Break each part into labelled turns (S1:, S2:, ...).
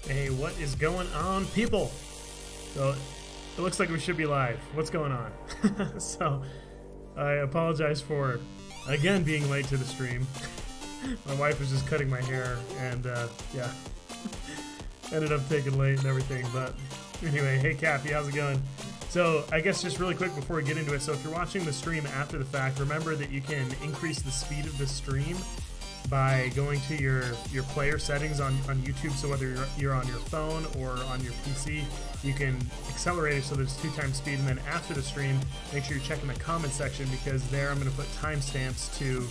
S1: Hey, what is going on, people? So, it looks like we should be live. What's going on? So, I apologize for, again, being late to the stream. My wife was just cutting my hair, and, yeah. Ended up taking late and everything, but anyway, hey, Kathy, how's it going? So, I guess just really quick before we get into it, so if you're watching the stream after the fact, remember that you can increase the speed of the stream by going to your player settings on YouTube. So whether you're on your phone or on your PC, you can accelerate it so that it's 2x speed, and then after the stream, make sure you're checking the comment section, because there I'm going to put timestamps to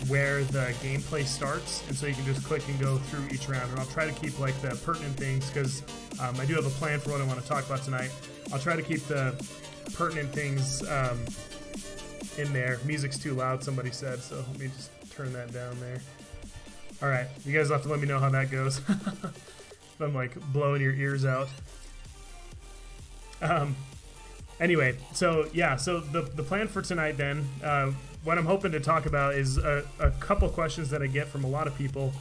S1: where the gameplay starts, and so you can just click and go through each round. And I'll try to keep like the pertinent things, because I do have a plan for what I want to talk about tonight. I'll try to keep the pertinent things in there. Music's too loud, somebody said, so let me just turn that down there. Alright, you guys will have to let me know how that goes. If I'm like blowing your ears out. Anyway, so yeah, so the plan for tonight then, what I'm hoping to talk about is a couple questions that I get from a lot of people.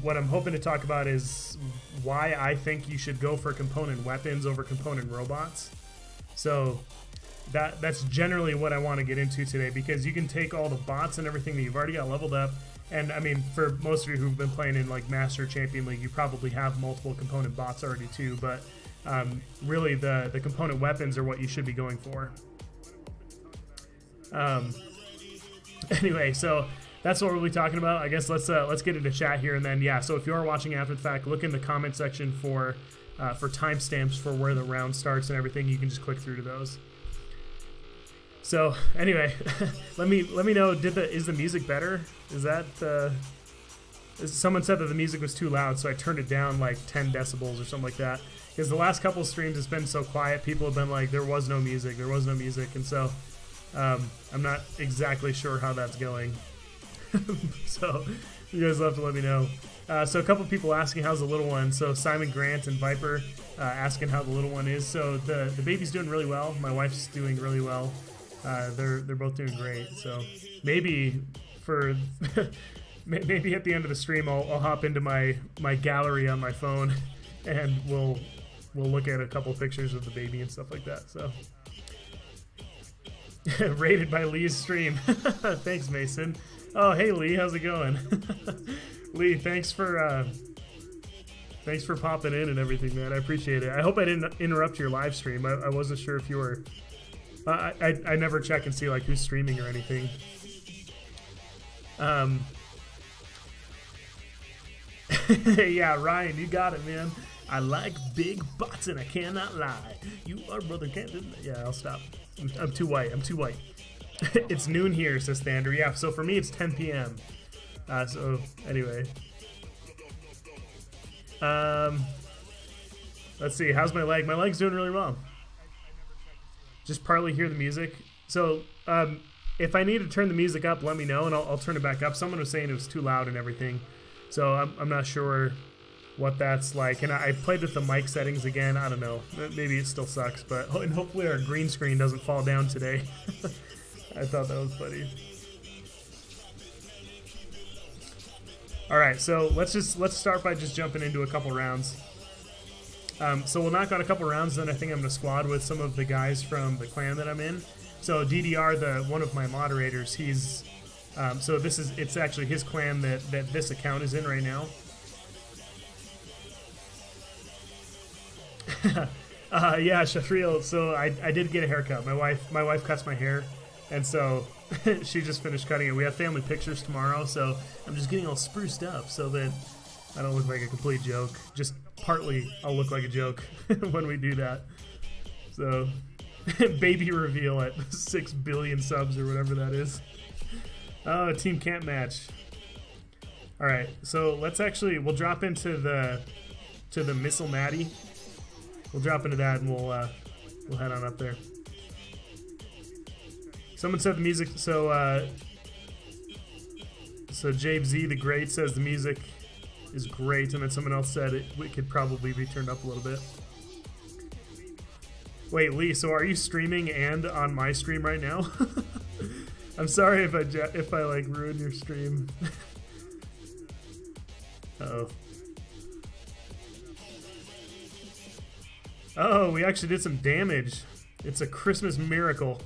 S1: What I'm hoping to talk about is why I think you should go for component weapons over component robots. So that's generally what I want to get into today, because you can take all the bots and everything that you've already got leveled up, and I mean, for most of you who've been playing in like Master Champion League, you probably have multiple component bots already too, but really the component weapons are what you should be going for. Anyway, so that's what we'll be talking about. I guess let's get into chat here, and then yeah, so if you are watching after the fact, look in the comment section for timestamps for where the round starts and everything. You can just click through to those. So anyway, let me know. Is the music better? Is that someone said that the music was too loud, so I turned it down like 10 decibels or something like that. Because the last couple of streams it's been so quiet, people have been like, there was no music, and so I'm not exactly sure how that's going. So you guys will have to let me know. So a couple of people asking how's the little one. So Simon Grant and Viper asking how the little one is. So the baby's doing really well. My wife's doing really well. They're both doing great. So maybe for maybe at the end of the stream I'll hop into my gallery on my phone and we'll look at a couple pictures of the baby and stuff like that. So rated by Lee's stream. Thanks, Mason. Oh, hey Lee, how's it going? Lee, thanks for popping in and everything, man. I appreciate it. I hope I didn't interrupt your live stream. I wasn't sure if you were. I never check and see like who's streaming or anything. Yeah, Ryan, you got it, man. I like big butts and I cannot lie. You are brother can't. Yeah, I'll stop. I'm too white. I'm too white. It's noon here, says Thander. Yeah, so for me it's 10 p.m. So anyway, let's see. How's my leg? My leg's doing really well. Just partly hear the music. So if I need to turn the music up, let me know and I'll turn it back up. Someone was saying it was too loud and everything, so I'm not sure what that's like. And I played with the mic settings again. I don't know. Maybe it still sucks, but and hopefully our green screen doesn't fall down today. I thought that was funny. All right, so let's start by just jumping into a couple rounds. So we'll knock out a couple rounds, then I think I'm gonna squad with some of the guys from the clan that I'm in. So DDR, one of my moderators, he's so it's actually his clan that this account is in right now. Yeah, Shafriel. So I did get a haircut. My wife cuts my hair. And so she just finished cutting it. We have family pictures tomorrow, so I'm just getting all spruced up so that I don't look like a complete joke. Just partly I'll look like a joke when we do that. So baby reveal at 6 billion subs or whatever that is. Oh, team can't match. All right, so we'll drop into the Missile Maddie. We'll drop into that and we'll head on up there. Someone said the music, so Jabe Z the Great says the music is great, and then someone else said it could probably be turned up a little bit. Wait, Lee, so are you streaming and on my stream right now? I'm sorry if I like ruined your stream. Uh-oh. Oh, we actually did some damage. It's a Christmas miracle.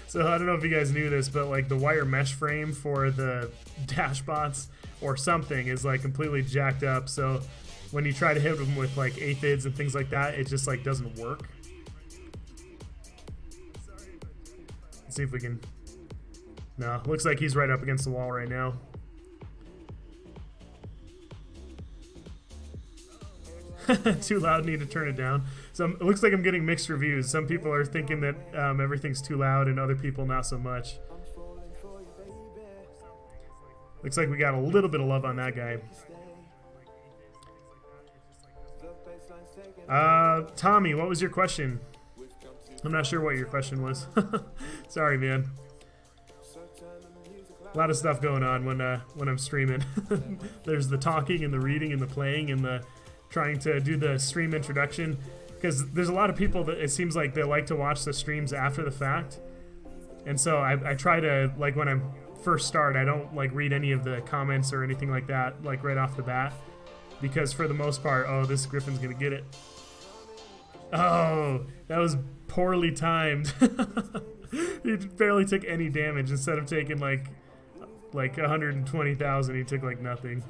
S1: So I don't know if you guys knew this, but like the wire mesh frame for the dash bots or something is like completely jacked up. So when you try to hit them with like aphids and things like that, it just like doesn't work. Let's see if we can. No, looks like he's right up against the wall right now. Too loud, need to turn it down. So it looks like I'm getting mixed reviews. Some people are thinking that everything's too loud, and other people not so much. Looks like we got a little bit of love on that guy. Tommy, what was your question? I'm not sure what your question was. Sorry, man. A lot of stuff going on when I'm streaming. There's the talking and the reading and the playing and the trying to do the stream introduction, because there's a lot of people that it seems like they like to watch the streams after the fact, and so I try to, like, when I first start, I don't like read any of the comments or anything like that, like right off the bat, because for the most part, oh, this Griffin's gonna get it. Oh, that was poorly timed. He barely took any damage. Instead of taking like 120,000, he took like nothing.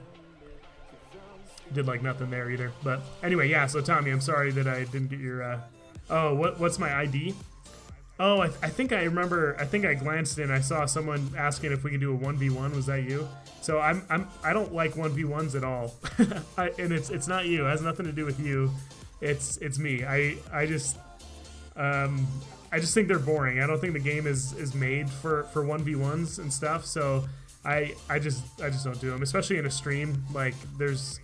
S1: Did like nothing there either. But anyway, yeah, so Tommy, I'm sorry that I didn't get your oh, what's my ID? Oh, I think I remember. I think I glanced in. I saw someone asking if we could do a 1v1. Was that you? So I don't like 1v1s at all. And it's not you. It has nothing to do with you. It's me. I just think they're boring. I don't think the game is made for 1v1s and stuff. So I just don't do them, especially in a stream. Like, there's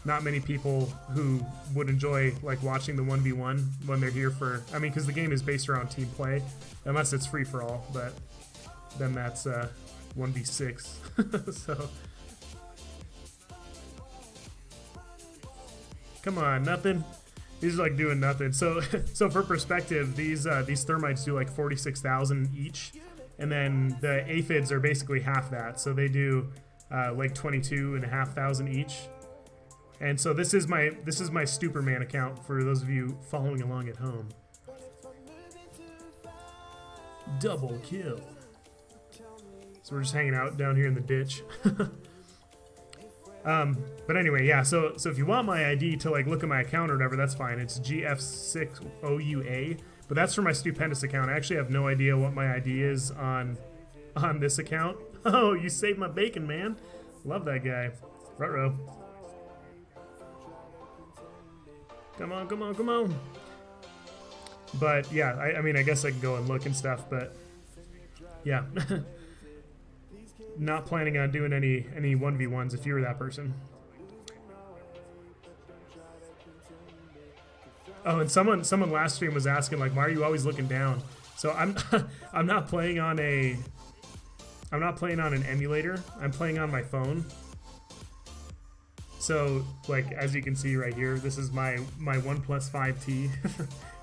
S1: not many people who would enjoy like watching the 1v1 when they're here for, I mean, because the game is based around team play, unless it's free for all, but then that's 1v6. So come on, nothing. These are like doing nothing. So for perspective, these thermites do like 46,000 each, and then the aphids are basically half that, so they do like 22,500 each. And so this is my Stuperman account for those of you following along at home. Double kill. So we're just hanging out down here in the ditch. But anyway, yeah. So if you want my ID to like look at my account or whatever, that's fine. It's GF6OUA. But that's for my Stupendous account. I actually have no idea what my ID is on this account. Oh, you saved my bacon, man. Love that guy. Ruh-roh. Come on, come on, come on. But yeah, I mean, I guess I can go and look and stuff, but yeah. Not planning on doing any 1v1s if you were that person. Oh, and someone last stream was asking, like, why are you always looking down? So I'm not playing on an emulator. I'm playing on my phone. So, like, as you can see right here, this is my OnePlus 5T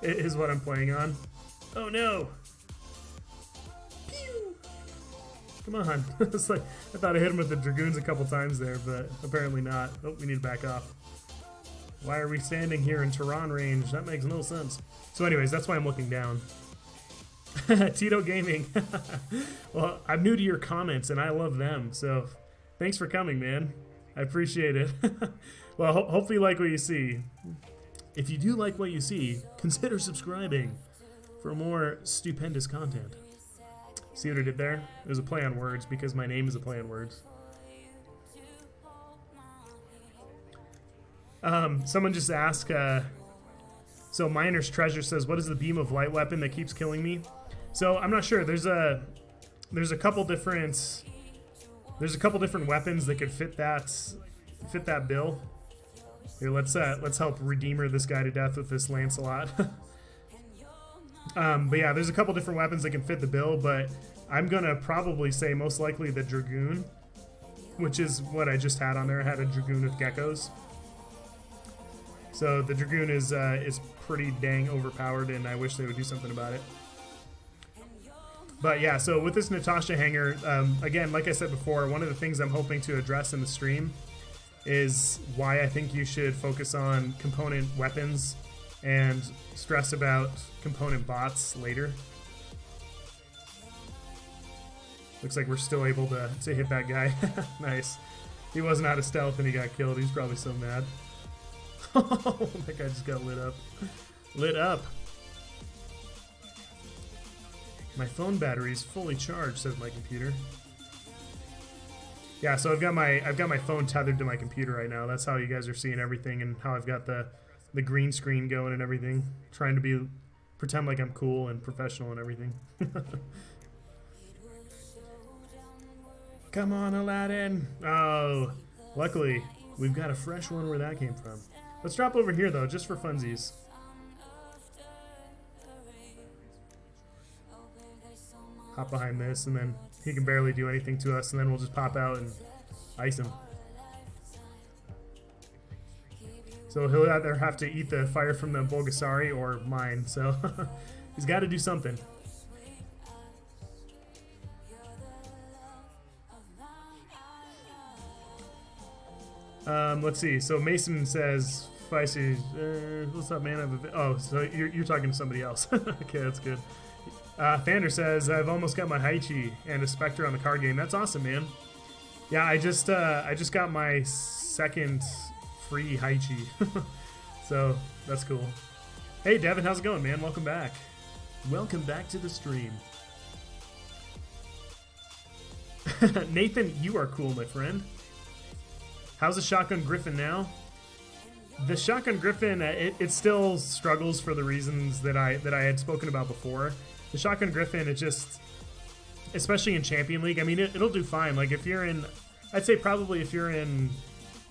S1: is what I'm playing on. Oh no! Pew! Come on. It's like, I thought I hit him with the Dragoons a couple times there, but apparently not. Oh, we need to back off. Why are we standing here in Tehran range? That makes no sense. So anyways, that's why I'm looking down. Tito Gaming. Well, I'm new to your comments, and I love them, so thanks for coming, man. I appreciate it. Well, hopefully you like what you see. If you do like what you see, consider subscribing for more stupendous content. See what I did there? It was a play on words because my name is a play on words. Someone just asked, so Miner's Treasure says, what is the beam of light weapon that keeps killing me? So I'm not sure. There's a couple different weapons that could fit that bill. Here, let's help Redeemer this guy to death with this Lancelot. But yeah, there's a couple different weapons that can fit the bill, but I'm gonna probably say most likely the Dragoon, which is what I just had on there. I had a Dragoon with geckos. So the Dragoon is pretty dang overpowered, and I wish they would do something about it. But yeah, so with this Natasha hanger, again, like I said before, one of the things I'm hoping to address in the stream is why I think you should focus on component weapons and stress about component bots later. Looks like we're still able to hit that guy. Nice. He wasn't out of stealth and he got killed. He's probably so mad. Oh, that guy just got lit up. Lit up. My phone battery is fully charged, says my computer. Yeah, so I've got my phone tethered to my computer right now. That's how you guys are seeing everything, and how I've got the green screen going and everything. Trying to pretend like I'm cool and professional and everything. Come on, Aladdin. Oh, luckily we've got a fresh one where that came from. Let's drop over here though, just for funsies. Hop behind this, and then he can barely do anything to us, and then we'll just pop out and ice him. So he'll either have to eat the fire from the Bulgasari or mine, so he's got to do something. Let's see. So Mason says, "Feisty, what's up, man? Oh, so you're talking to somebody else. Okay, that's good." Fander says, "I've almost got my Haichi and a Spectre on the card game." That's awesome, man. Yeah, I just got my second free Haichi, so that's cool. Hey, Devin, how's it going, man? Welcome back. Welcome back to the stream. Nathan, you are cool, my friend. How's the Shotgun Griffin now? The Shotgun Griffin, it still struggles for the reasons that I had spoken about before. The Shotgun Griffin, it just, especially in Champion League, I mean, it'll do fine. Like, if you're in, I'd say probably if you're in,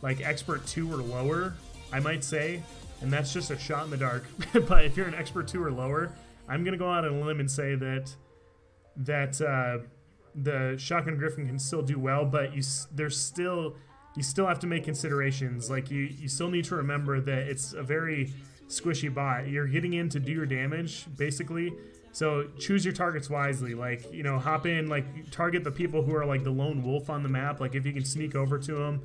S1: like, Expert 2 or lower, I might say, and that's just a shot in the dark. But if you're an Expert 2 or lower, I'm going to go out on a limb and say that the Shotgun Griffin can still do well, but you still have to make considerations. Like, you still need to remember that it's a very squishy bot. You're getting in to do your damage, basically. So choose your targets wisely. Like, you know, hop in, like, target the people who are like the lone wolf on the map. Like, if you can sneak over to them,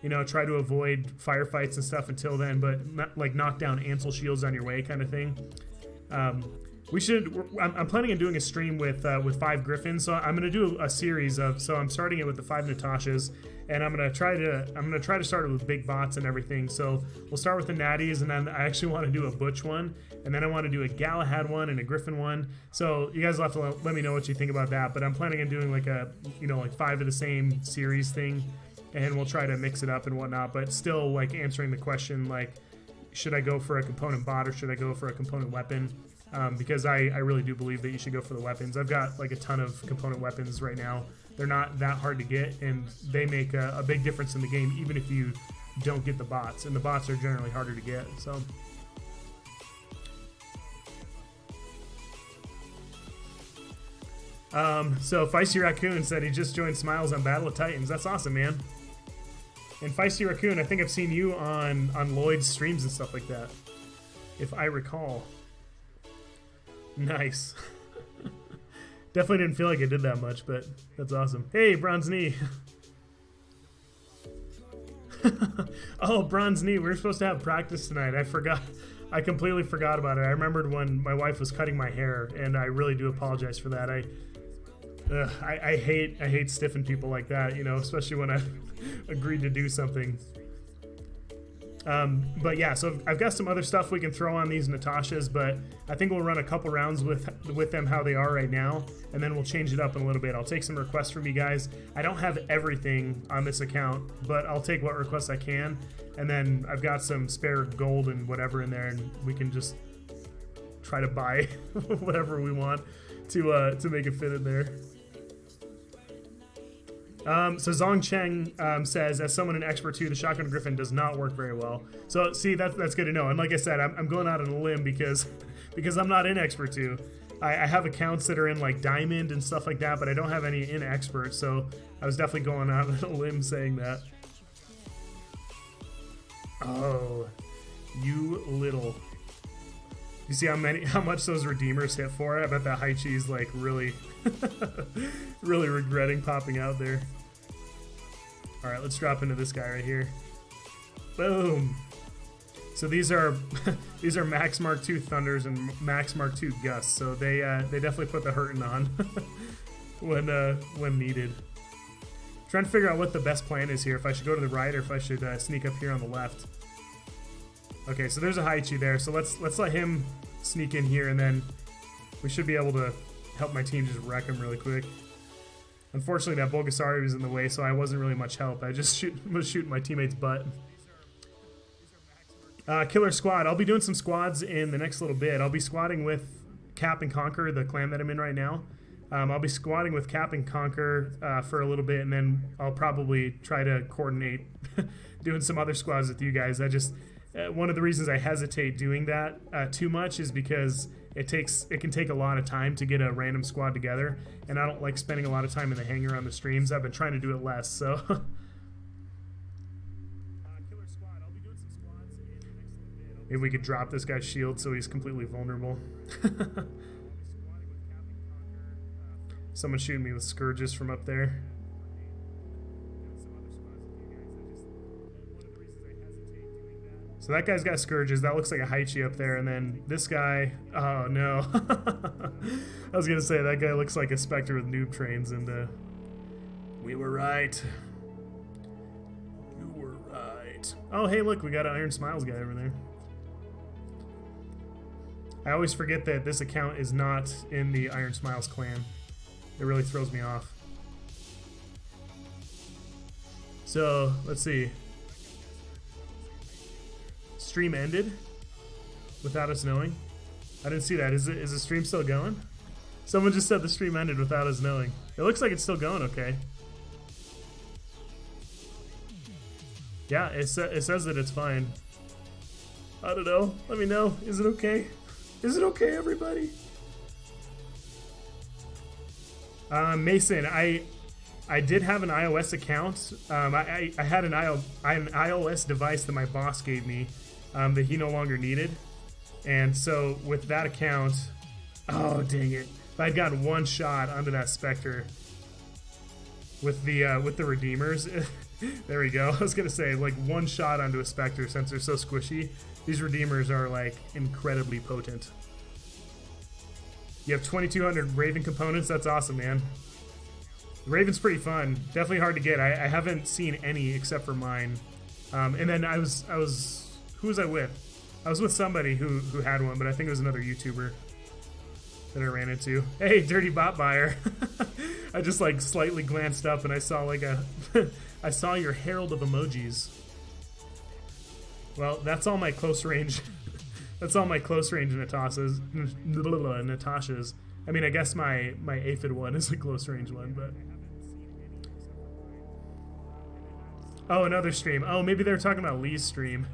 S1: you know, try to avoid firefights and stuff until then, but not, like, knock down Ansel shields on your way kind of thing. I'm planning on doing a stream with 5 Griffins, so I'm gonna do a series of. So I'm starting it with the 5 Natashas, and I'm gonna try to start it with big bots and everything. So we'll start with the Natties, and then I actually want to do a Butch one, and then I want to do a Galahad one and a Griffin one. So you guys will have to let me know what you think about that. But I'm planning on doing like a, you know, like 5 of the same series thing, and we'll try to mix it up and whatnot. But still, like, answering the question, like, should I go for a component bot or should I go for a component weapon? Because I really do believe that you should go for the weapons. I've got like a ton of component weapons right now. They're not that hard to get, and they make a big difference in the game, even if you don't get the bots. And the bots are generally harder to get. So Feisty Raccoon said he just joined Smiles on Battle of Titans. That's awesome, man. And Feisty Raccoon, I think I've seen you on Lloyd's streams and stuff like that, if I recall. Nice. Definitely didn't feel like I did that much, but that's awesome. Hey, Bronze Knee. Oh, Bronze Knee. We were supposed to have practice tonight. I forgot. I completely forgot about it. I remembered when my wife was cutting my hair, and I really do apologize for that. I hate stiffing people like that, you know, especially when I've agreed to do something. But yeah, so I've got some other stuff we can throw on these Natashas, but I think we'll run a couple rounds with them how they are right now, and then we'll change it up in a little bit. I'll take some requests from you guys. I don't have everything on this account, but I'll take what requests I can, and then I've got some spare gold and whatever in there, and we can just try to buy whatever we want to make it fit in there. So Zong Cheng says, as someone in Expert 2, the Shotgun Griffin does not work very well. So see, that's good to know. And like I said, I'm going out on a limb because I'm not in Expert 2. I have accounts that are in like Diamond and stuff like that, but I don't have any in Expert. So I was definitely going out on a limb saying that. Oh, you little. You see how much those Redeemers hit for? I bet that Haichi's like really, really regretting popping out there. All right, let's drop into this guy right here. Boom. So these are these are Max Mark II Thunders and Max Mark II Gusts. So they definitely put the hurting on when needed. Trying to figure out what the best plan is here. If I should go to the right or if I should sneak up here on the left. Okay, so there's a Haichi there. So let's let him sneak in here, and then we should be able to help my team just wreck him really quick. Unfortunately, that Bulgasari was in the way, so I wasn't really much help. I just was shooting my teammate's butt. Killer Squad. I'll be doing some squads in the next little bit. I'll be squatting with Cap and Conquer, the clan that I'm in right now. I'll be squatting with Cap and Conquer for a little bit, and then I'll probably try to coordinate doing some other squads with you guys. I just one of the reasons I hesitate doing that too much is because it can take a lot of time to get a random squad together, and I don't like spending a lot of time in the hangar on the streams. I've been trying to do it less, so. Maybe we could drop this guy's shield so he's completely vulnerable. Someone shooting me with Scourges from up there. So that guy's got Scourges. That looks like a Haichi up there. And then this guy, oh no. I was going to say, that guy looks like a Spectre with noob trains. And we were right. You were right. Oh, hey, look, we got an Iron Smiles guy over there. I always forget that this account is not in the Iron Smiles clan. It really throws me off. So, let's see. Stream ended without us knowing. I didn't see that. Is the stream still going? Someone just said the stream ended without us knowing. It looks like it's still going okay. Yeah, it says that it's fine. I don't know. Let me know. Is it okay? Is it okay, everybody? Mason, I did have an iOS account. I had an iOS device that my boss gave me that he no longer needed. And so with that account, oh dang it. If I'd gotten one shot onto that Spectre with the Redeemers, there we go. I was gonna say, like, one shot onto a Spectre, since they're so squishy. These Redeemers are like incredibly potent. You have 2,200 Raven components. That's awesome, man. Raven's pretty fun. Definitely hard to get. I haven't seen any except for mine. And then who was I with? I was with somebody who had one, but I think it was another YouTuber that I ran into. Hey, Dirty Bot Buyer. I just like slightly glanced up and I saw like a I saw your herald of emojis. Well, that's all my close range. That's all my close range Natasha's. I mean, I guess my aphid one is a close range one, but. Oh, another stream. Oh, maybe they were talking about Lee's stream,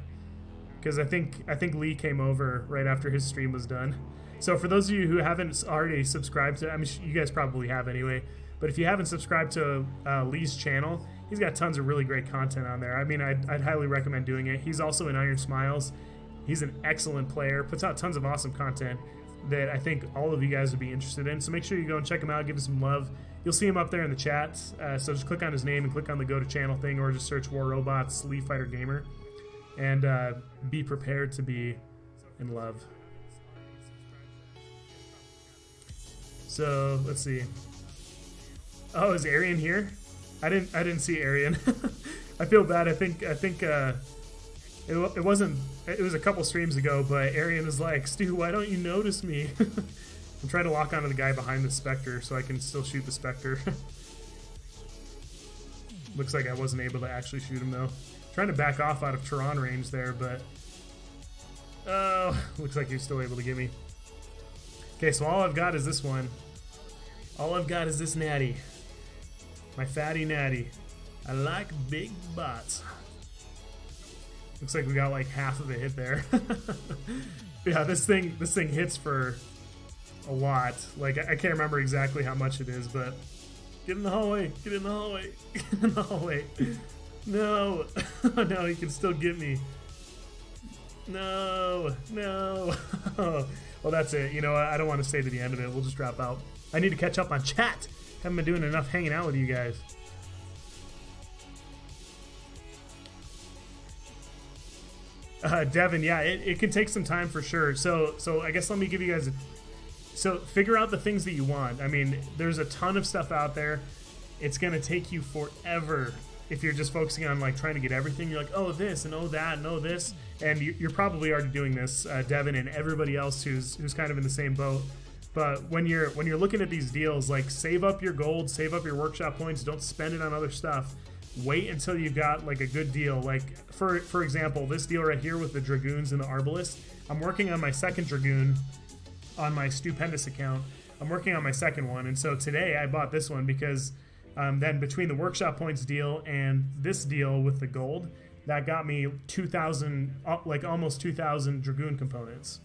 S1: because I think Lee came over right after his stream was done. So for those of you who haven't already subscribed to, I mean, you guys probably have anyway, but if you haven't subscribed to Lee's channel, he's got tons of really great content on there. I mean, I'd highly recommend doing it. He's also in Iron Smiles. He's an excellent player, puts out tons of awesome content that I think all of you guys would be interested in. So make sure you go and check him out, give him some love. You'll see him up there in the chat. So just click on his name and click on the go to channel thing, or just search War Robots Lee Fighter Gamer, and be prepared to be in love. So let's see. Oh, is Arian here? I didn't see Arian. I feel bad. I think it wasn't. It was a couple streams ago, but Arian was like, "Stu, why don't you notice me?" I'm trying to lock onto the guy behind the Spectre so I can still shoot the Spectre. Looks like I wasn't able to actually shoot him though. Trying to back off out of Tehran range there, but oh, looks like he's still able to get me. Okay, so all I've got is this one. All I've got is this natty. My fatty natty. I like big bots. Looks like we got like half of a hit there. Yeah, this thing hits for a lot. Like, I can't remember exactly how much it is, but get in the hallway, get in the hallway, get in the hallway. No, no, he can still get me. No, no. Well, that's it. You know what? I don't want to stay to the end of it. We'll just drop out. I need to catch up on chat. Haven't been doing enough hanging out with you guys. Devin, yeah, it can take some time for sure. So I guess let me give you guys so figure out the things that you want. I mean, there's a ton of stuff out there. It's gonna take you forever if you're just focusing on like trying to get everything. You're like, oh this and oh that and oh this, and you're probably already doing this, Devin, and everybody else who's kind of in the same boat. But when you're looking at these deals, like save up your gold, save up your workshop points. Don't spend it on other stuff. Wait until you've got like a good deal. Like for example, this deal right here with the Dragoons and the Arbalist. I'm working on my second Dragoon on my Pendous account. I'm working on my second one, and so today I bought this one because then between the workshop points deal and this deal with the gold, that got me 2,000, like almost 2,000 Dragoon components.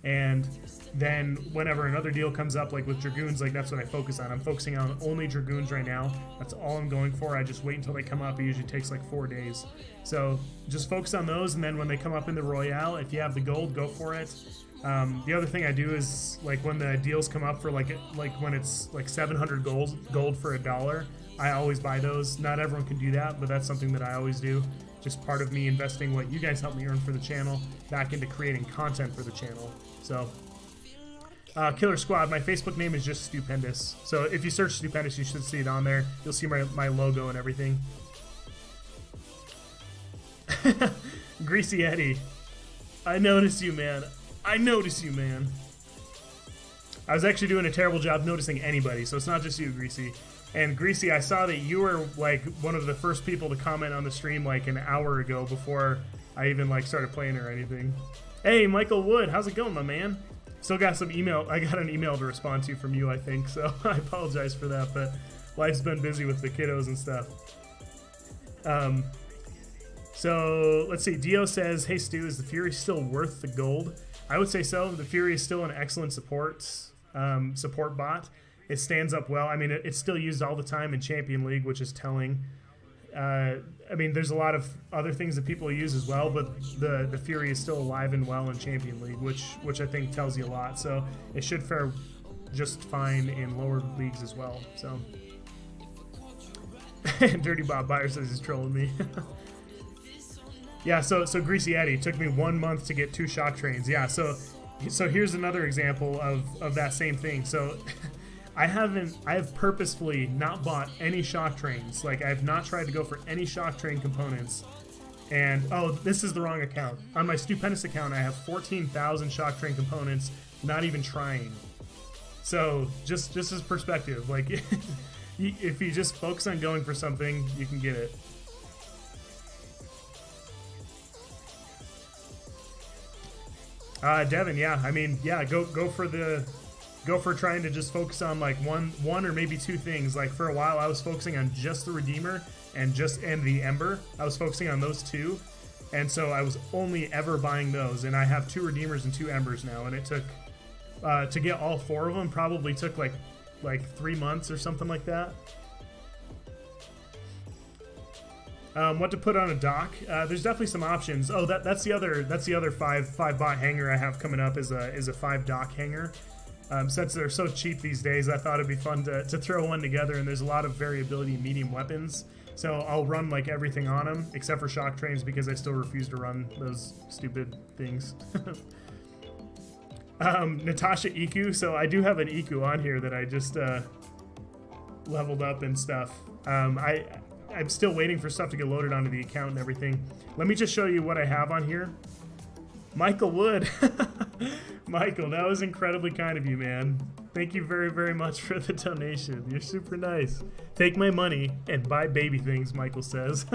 S1: And then whenever another deal comes up, like with Dragoons, like that's what I focus on. I'm focusing on only Dragoons right now. That's all I'm going for. I just wait until they come up. It usually takes like 4 days. So just focus on those, and then when they come up in the Royale, if you have the gold, go for it. The other thing I do is like when the deals come up for like when it's like 700 gold for $1, I always buy those. Not everyone can do that, but that's something that I always do. Just part of me investing what you guys help me earn for the channel back into creating content for the channel. So, Killer Squad, my Facebook name is just Stupendous. So if you search Stupendous, you should see it on there. You'll see my logo and everything. Greasy Eddie, I notice you, man. I notice you, man. I was actually doing a terrible job noticing anybody, so it's not just you, Greasy. And Greasy, I saw that you were like one of the first people to comment on the stream like an hour ago before I even like started playing or anything. Hey, Michael Wood, how's it going, my man? Still got some email. I got an email to respond to from you, I think, so I apologize for that, but life's been busy with the kiddos and stuff. So let's see. Dio says, "Hey Stu, is the Fury still worth the gold?" I would say so. The Fury is still an excellent support bot. It stands up well. I mean, it's still used all the time in Champion League, which is telling. I mean, there's a lot of other things that people use as well, but the Fury is still alive and well in Champion League, which I think tells you a lot. So it should fare just fine in lower leagues as well. So, Dirty Bob Buyer says he's trolling me. Yeah, so Greasy Eddie, it took me 1 month to get 2 shock trains. Yeah, so here's another example of that same thing. So I have purposefully not bought any shock trains. Like, I have not tried to go for any shock train components. And oh, this is the wrong account. On my Stupendous account, I have 14,000 shock train components, not even trying. So just as perspective, like if you just focus on going for something, you can get it. Devin, yeah, I mean, yeah, go for trying to just focus on like one or maybe 2 things. Like for a while, I was focusing on just the Redeemer and the Ember. I was focusing on those 2, and so I was only ever buying those. And I have 2 Redeemers and 2 Embers now, and it took to get all 4 of them probably took like 3 months or something like that. What to put on a dock? There's definitely some options. Oh, that's the other 5 bot hanger I have coming up is a 5 dock hanger. Since they're so cheap these days, I thought it'd be fun to throw one together. And there's a lot of variability in medium weapons, so I'll run like everything on them except for shock trains because I still refuse to run those stupid things. Natasha Iku. So I do have an Iku on here that I just leveled up and stuff. I'm still waiting for stuff to get loaded onto the account and everything. Let me just show you what I have on here. Michael Wood. Michael, that was incredibly kind of you, man. Thank you very, very much for the donation. You're super nice. Take my money and buy baby things, Michael says.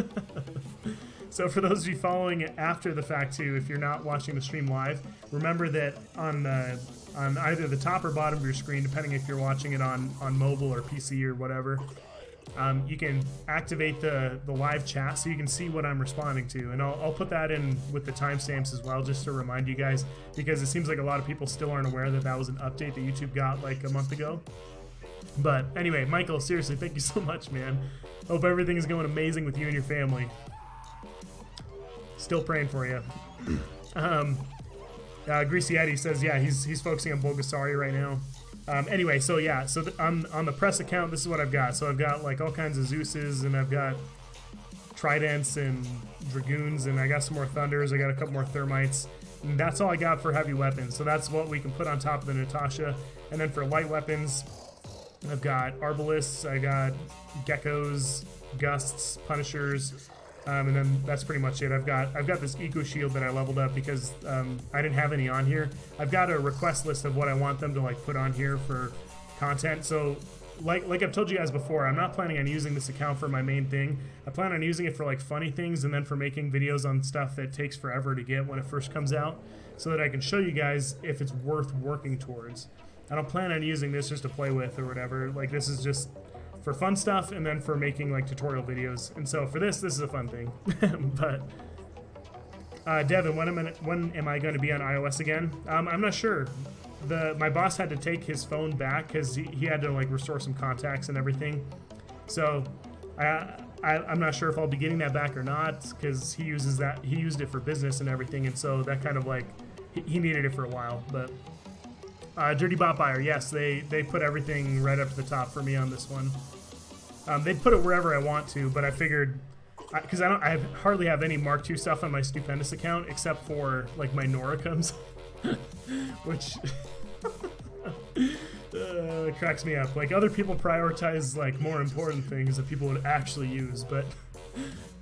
S1: So for those of you following after the fact too, if you're not watching the stream live, remember that on either the top or bottom of your screen, depending if you're watching it on mobile or PC or whatever, you can activate the live chat so you can see what I'm responding to, and I'll put that in with the timestamps as well, just to remind you guys, because it seems like a lot of people still aren't aware that was an update that YouTube got like a month ago. But anyway, Michael, seriously, thank you so much, man. Hope everything is going amazing with you and your family. Still praying for you. Greasy Eddie says, yeah, he's focusing on Bulgasari right now. Anyway, so yeah, so on the press account, this is what I've got. So I've got like all kinds of Zeuses, and I've got tridents and dragoons, and I got some more thunders. I got a couple more thermites. And that's all I got for heavy weapons. So that's what we can put on top of the Natasha. And then for light weapons, I've got arbalists, I got geckos, gusts, punishers, and then that's pretty much it. I've got this eco shield that I leveled up because I didn't have any on here. I've got a request list of what I want them to like put on here for content. So like I've told you guys before, I'm not planning on using this account for my main thing. I plan on using it for like funny things and then for making videos on stuff that takes forever to get when it first comes out, so that I can show you guys if it's worth working towards. I don't plan on using this just to play with or whatever. Like, this is just for fun stuff and then for making like tutorial videos. And so for this is a fun thing. But Devin, when am I going to be on iOS again? I'm not sure. My boss had to take his phone back because he had to like restore some contacts and everything. So I'm not sure if I'll be getting that back or not, because he used it for business and everything, and so that kind of like he needed it for a while. But Dirty Bot Buyer, yes, they put everything right up to the top for me on this one. They'd put it wherever I want to, but I figured, because I hardly have any Mark II stuff on my Stupendous account except for like my Noricums, which cracks me up. Like, other people prioritize like more important things that people would actually use, but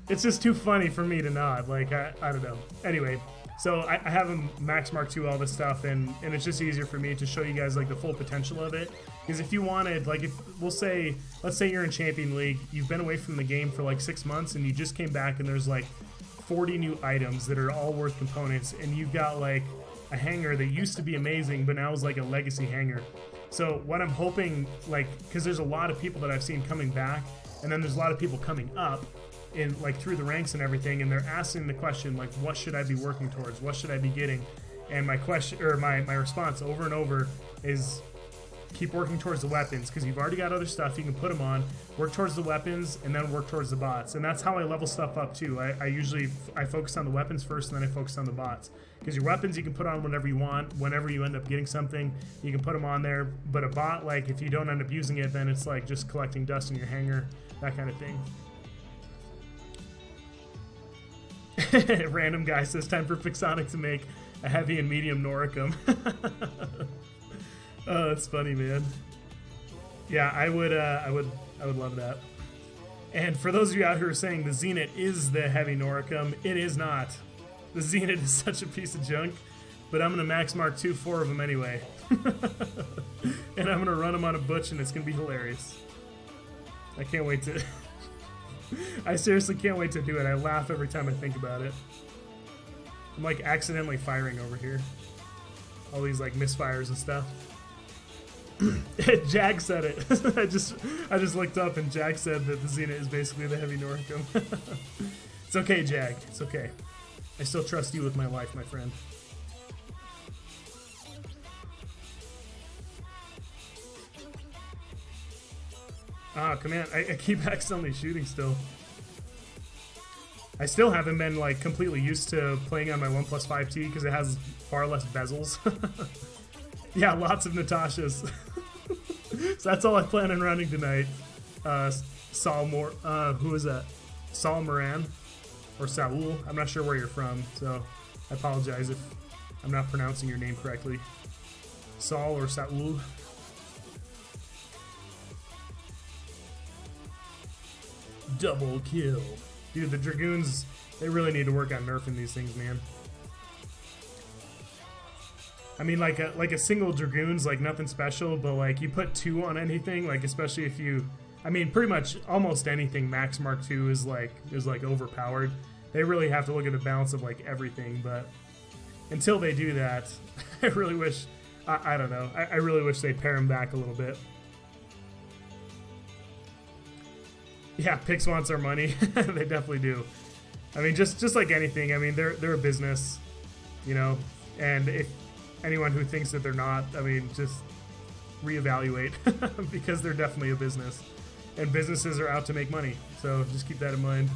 S1: it's just too funny for me to not. Like, I don't know. Anyway, so I have a Max Mark II, all this stuff, and it's just easier for me to show you guys like the full potential of it. Because if you wanted, like, let's say you're in Champion League, you've been away from the game for like 6 months, and you just came back and there's like 40 new items that are all worth components, and you've got like a hanger that used to be amazing but now is like a legacy hanger. So what I'm hoping, like, because there's a lot of people that I've seen coming back, and then there's a lot of people coming up in like through the ranks and everything, and they're asking the question like, what should I be working towards, what should I be getting? And my question, or my response over and over is, keep working towards the weapons, because you've already got other stuff you can put them on. Work towards the weapons and then work towards the bots, and that's how I level stuff up too. I usually focus on the weapons first, and then I focus on the bots, because your weapons you can put on whenever you want. Whenever you end up getting something, you can put them on there. But a bot, like, if you don't end up using it, then it's like just collecting dust in your hanger, that kind of thing. Random guy says time for Pixonic to make a heavy and medium Noricum. Oh, that's funny, man. Yeah, I would love that. And for those of you out here who are saying the Zenit is the heavy Noricum, it is not. The Zenit is such a piece of junk, but I'm gonna Max Mark II 4 of them anyway. And I'm gonna run them on a butch, and it's gonna be hilarious. I can't wait to. I seriously can't wait to do it. I laugh every time I think about it. I'm like accidentally firing over here. All these like misfires and stuff. Jag said it. I just looked up and Jag said that the Zenit is basically the heavy Noricum. It's okay, Jag. It's okay. I still trust you with my life, my friend. Ah, command. I keep accidentally shooting still. I still haven't been like completely used to playing on my OnePlus 5T because it has far less bezels. Yeah, lots of Natashas. So that's all I plan on running tonight. Who is that? Saul Moran or Saul? I'm not sure where you're from, so I apologize if I'm not pronouncing your name correctly. Saul or Saul? Double kill. Dude, the Dragoons, they really need to work on nerfing these things, man. I mean, like a single Dragoon's like nothing special, but like you put 2 on anything, like especially if you, I mean, pretty much almost anything Max Mark II is like overpowered. They really have to look at the balance of like everything, but until they do that, I really wish, I don't know, I really wish they'd pare them back a little bit. Yeah, Pix wants our money. They definitely do. I mean, just like anything, I mean, they're a business, you know, and if anyone who thinks that they're not, I mean, just reevaluate because they're definitely a business, and businesses are out to make money, so just keep that in mind.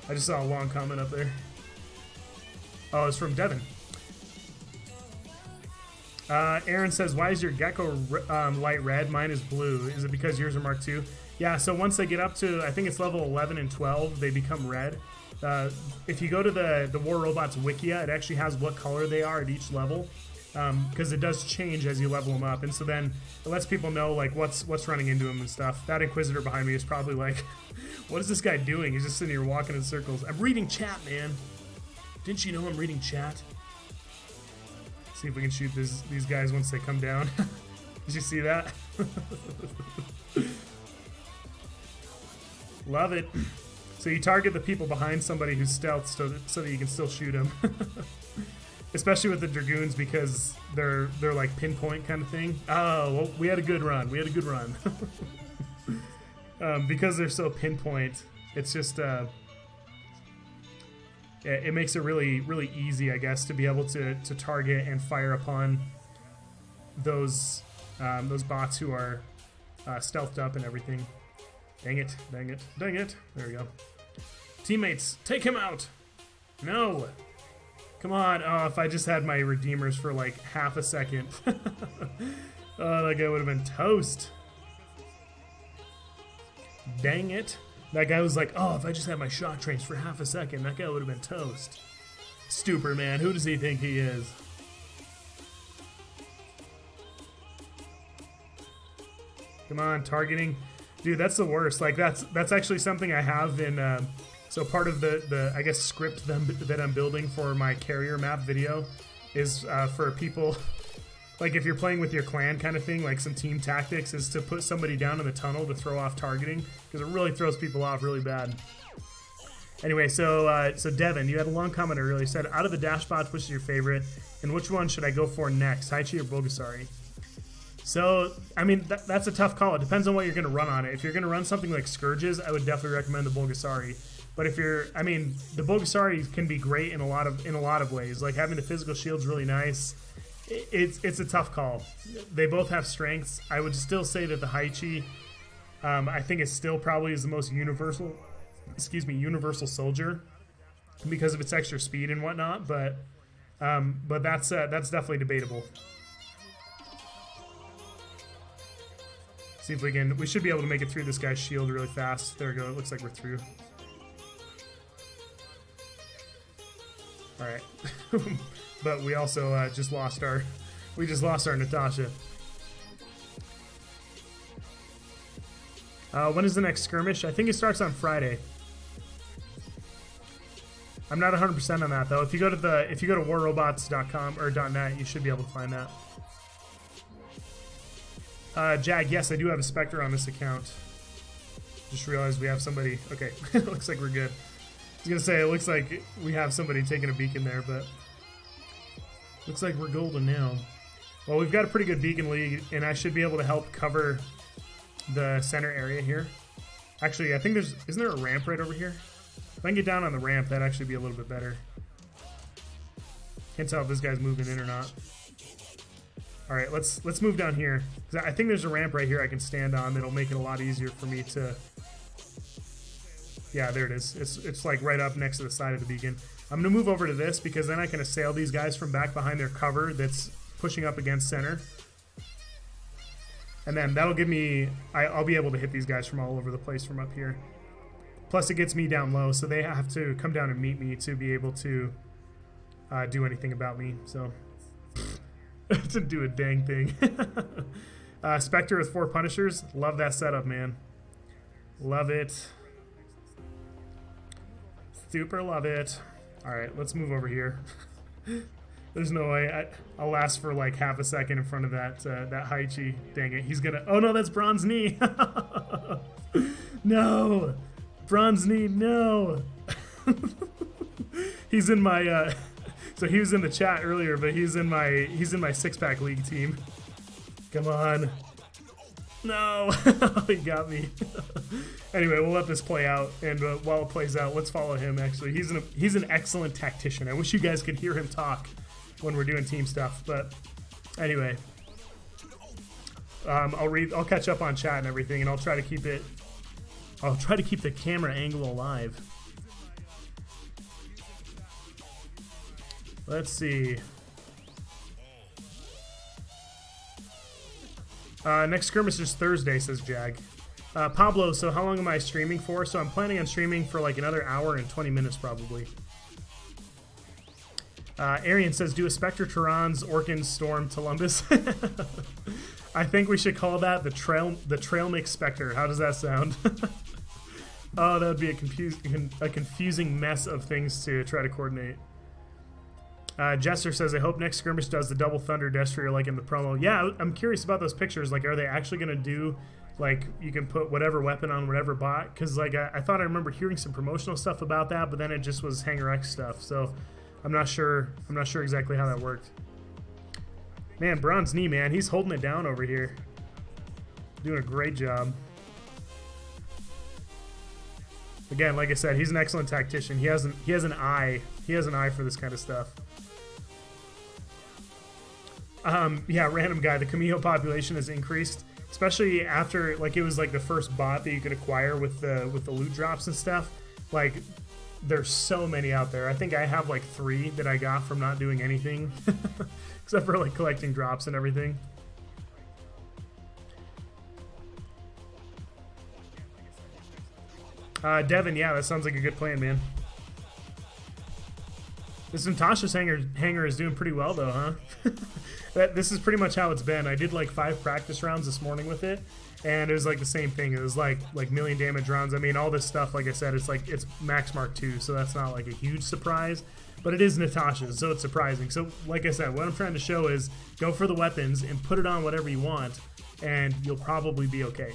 S1: I just saw a long comment up there. Oh, it's from Devin. Aaron says, why is your gecko light red? Mine is blue. Is it because yours are Mark II? Yeah, so once they get up to, I think it's level 11 and 12, they become red. If you go to the War Robots Wikia, it actually has what color they are at each level, because it does change as you level them up. And so then it lets people know like what's running into them and stuff. That Inquisitor behind me is probably like, what is this guy doing? He's just sitting here walking in circles. I'm reading chat, man. Didn't you know I'm reading chat? See if we can shoot these guys once they come down. Did you see that? Love it. So you target the people behind somebody who's stealth so that you can still shoot them. Especially with the Dragoons because they're like pinpoint kind of thing. Oh, well, we had a good run. We had a good run. Because they're so pinpoint, it's just it makes it really, really easy, I guess, to be able to target and fire upon those bots who are stealthed up and everything. Dang it, dang it, dang it. There we go. Teammates, take him out! No! Come on. Oh, if I just had my redeemers for like half a second. Oh, that guy would have been toast. Dang it. That guy was like, oh, if I just had my shock trains for half a second, that guy would have been toast. Stupid, man. Who does he think he is? Come on, targeting. Dude, that's the worst. Like, that's actually something I have in... so part of the I guess, script that I'm building for my carrier map video is for people... Like, if you're playing with your clan kind of thing, like some team tactics, is to put somebody down in the tunnel to throw off targeting, because it really throws people off really bad. Anyway, so Devin, you had a long comment earlier. You said, out of the dashbots, which is your favorite, and which one should I go for next, Haichi or Bulgasari? So, I mean, that's a tough call. It depends on what you're going to run on it. If you're going to run something like Scourges, I would definitely recommend the Bulgasari. But if you're, I mean, the Bulgasari can be great in a lot of ways. Like, having the physical shield's really nice. It's a tough call. They both have strengths. I would still say that the Haichi, I think, is still probably is the most universal soldier because of its extra speed and whatnot. But that's definitely debatable. See if we should be able to make it through this guy's shield really fast. There we go. It looks like we're through. All right. But we also just lost our Natasha. When is the next skirmish? I think it starts on Friday. I'm not 100% on that though. If you go to warrobots.com or .net, you should be able to find that. Jag, yes, I do have a Spectre on this account. Just realized we have somebody. Okay, looks like we're good. I was gonna say it looks like we have somebody taking a beacon there, but. Looks like we're golden now. Well, we've got a pretty good beacon lead, and I should be able to help cover the center area here. Actually, I think isn't there a ramp right over here? If I can get down on the ramp, that'd actually be a little bit better. Can't tell if this guy's moving in or not. All right, let's move down here. 'Cause I think there's a ramp right here I can stand on that'll make it a lot easier for me to... Yeah, there it is. It's like right up next to the side of the beacon. I'm going to move over to this because then I can assail these guys from back behind their cover that's pushing up against center. And then that'll give me... I'll be able to hit these guys from all over the place from up here. Plus it gets me down low, so they have to come down and meet me to be able to do anything about me. So, to do a dang thing. Spectre with 4 Punishers. Love that setup, man. Love it. Super love it. Alright, let's move over here. There's no way. I'll last for like half a second in front of that Haichi. Dang it, he's gonna... Oh no, that's Bronze Knee! No! Bronze Knee, no! He's in my... So he was in the chat earlier, but he's in my 6-pack league team. Come on. No! He got me. Anyway, we'll let this play out, and while it plays out, let's follow him, actually. He's an excellent tactician. I wish you guys could hear him talk when we're doing team stuff, but anyway. I'll catch up on chat and everything, and I'll try to keep the camera angle alive. Let's see. Next skirmish is Thursday, says Jag. Pablo, so how long am I streaming for? So I'm planning on streaming for like another hour and 20 minutes probably. Arian says, do a Spectre Terrans Orkin Storm Columbus. I think we should call that the Trail Mix Spectre. How does that sound? Oh, that would be a confusing mess of things to try to coordinate. Jester says, I hope next skirmish does the double Thunder Destroyer like in the promo. Yeah, I'm curious about those pictures. Like, are they actually going to do, like, you can put whatever weapon on whatever bot? Because, like, I thought I remember hearing some promotional stuff about that, but then it just was Hanger X stuff. So I'm not sure exactly how that worked. Man, Bronze Knee, man, he's holding it down over here. Doing a great job. Again, like I said, he's an excellent tactician. He has an eye for this kind of stuff. Yeah, random guy. The Cameo population has increased, especially after, like, it was like the first bot that you could acquire with the loot drops and stuff. Like, there's so many out there. I think I have like 3 that I got from not doing anything, except for like collecting drops and everything. Devin, yeah, that sounds like a good plan, man. This Natasha's hanger is doing pretty well, though, huh? This is pretty much how it's been. I did like 5 practice rounds this morning with it, and it was like the same thing. It was like million damage rounds. I mean, all this stuff, like I said, it's Max Mark II, so that's not like a huge surprise, but it is Natasha's, so it's surprising. So, like I said, what I'm trying to show is go for the weapons and put it on whatever you want, and you'll probably be okay.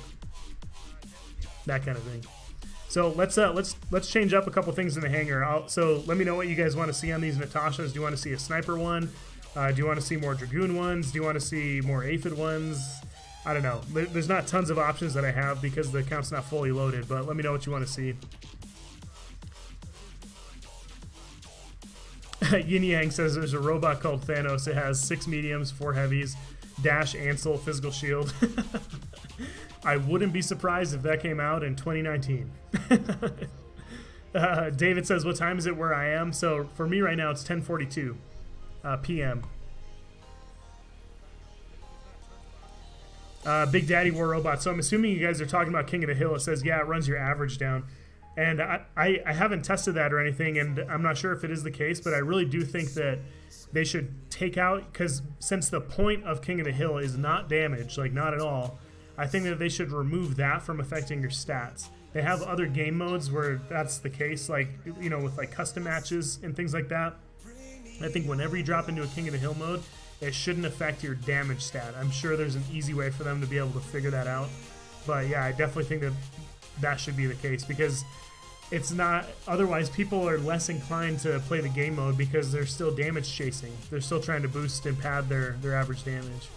S1: That kind of thing. So let's change up a couple things in the hangar. So let me know what you guys want to see on these Natashas. Do you want to see a sniper one? Do you want to see more Dragoon ones? Do you want to see more Aphid ones? I don't know. There's not tons of options that I have because the account's not fully loaded, but let me know what you want to see. Yin Yang says there's a robot called Thanos. It has 6 mediums, 4 heavies, dash, Ansel, physical shield. I wouldn't be surprised if that came out in 2019. David says, what time is it where I am? So for me right now, it's 10:42 p.m. Big Daddy War Robot. So I'm assuming you guys are talking about King of the Hill. It says, yeah, it runs your average down. And I haven't tested that or anything, and I'm not sure if it is the case, but I really do think that they should take out, because since the point of King of the Hill is not damage, like not at all, I think that they should remove that from affecting your stats. They have other game modes where that's the case, like, you know, with like custom matches and things like that. I think whenever you drop into a King of the Hill mode, it shouldn't affect your damage stat. I'm sure there's an easy way for them to be able to figure that out. But yeah, I definitely think that that should be the case, because it's not, otherwise people are less inclined to play the game mode because they're still damage chasing. They're still trying to boost and pad their average damage.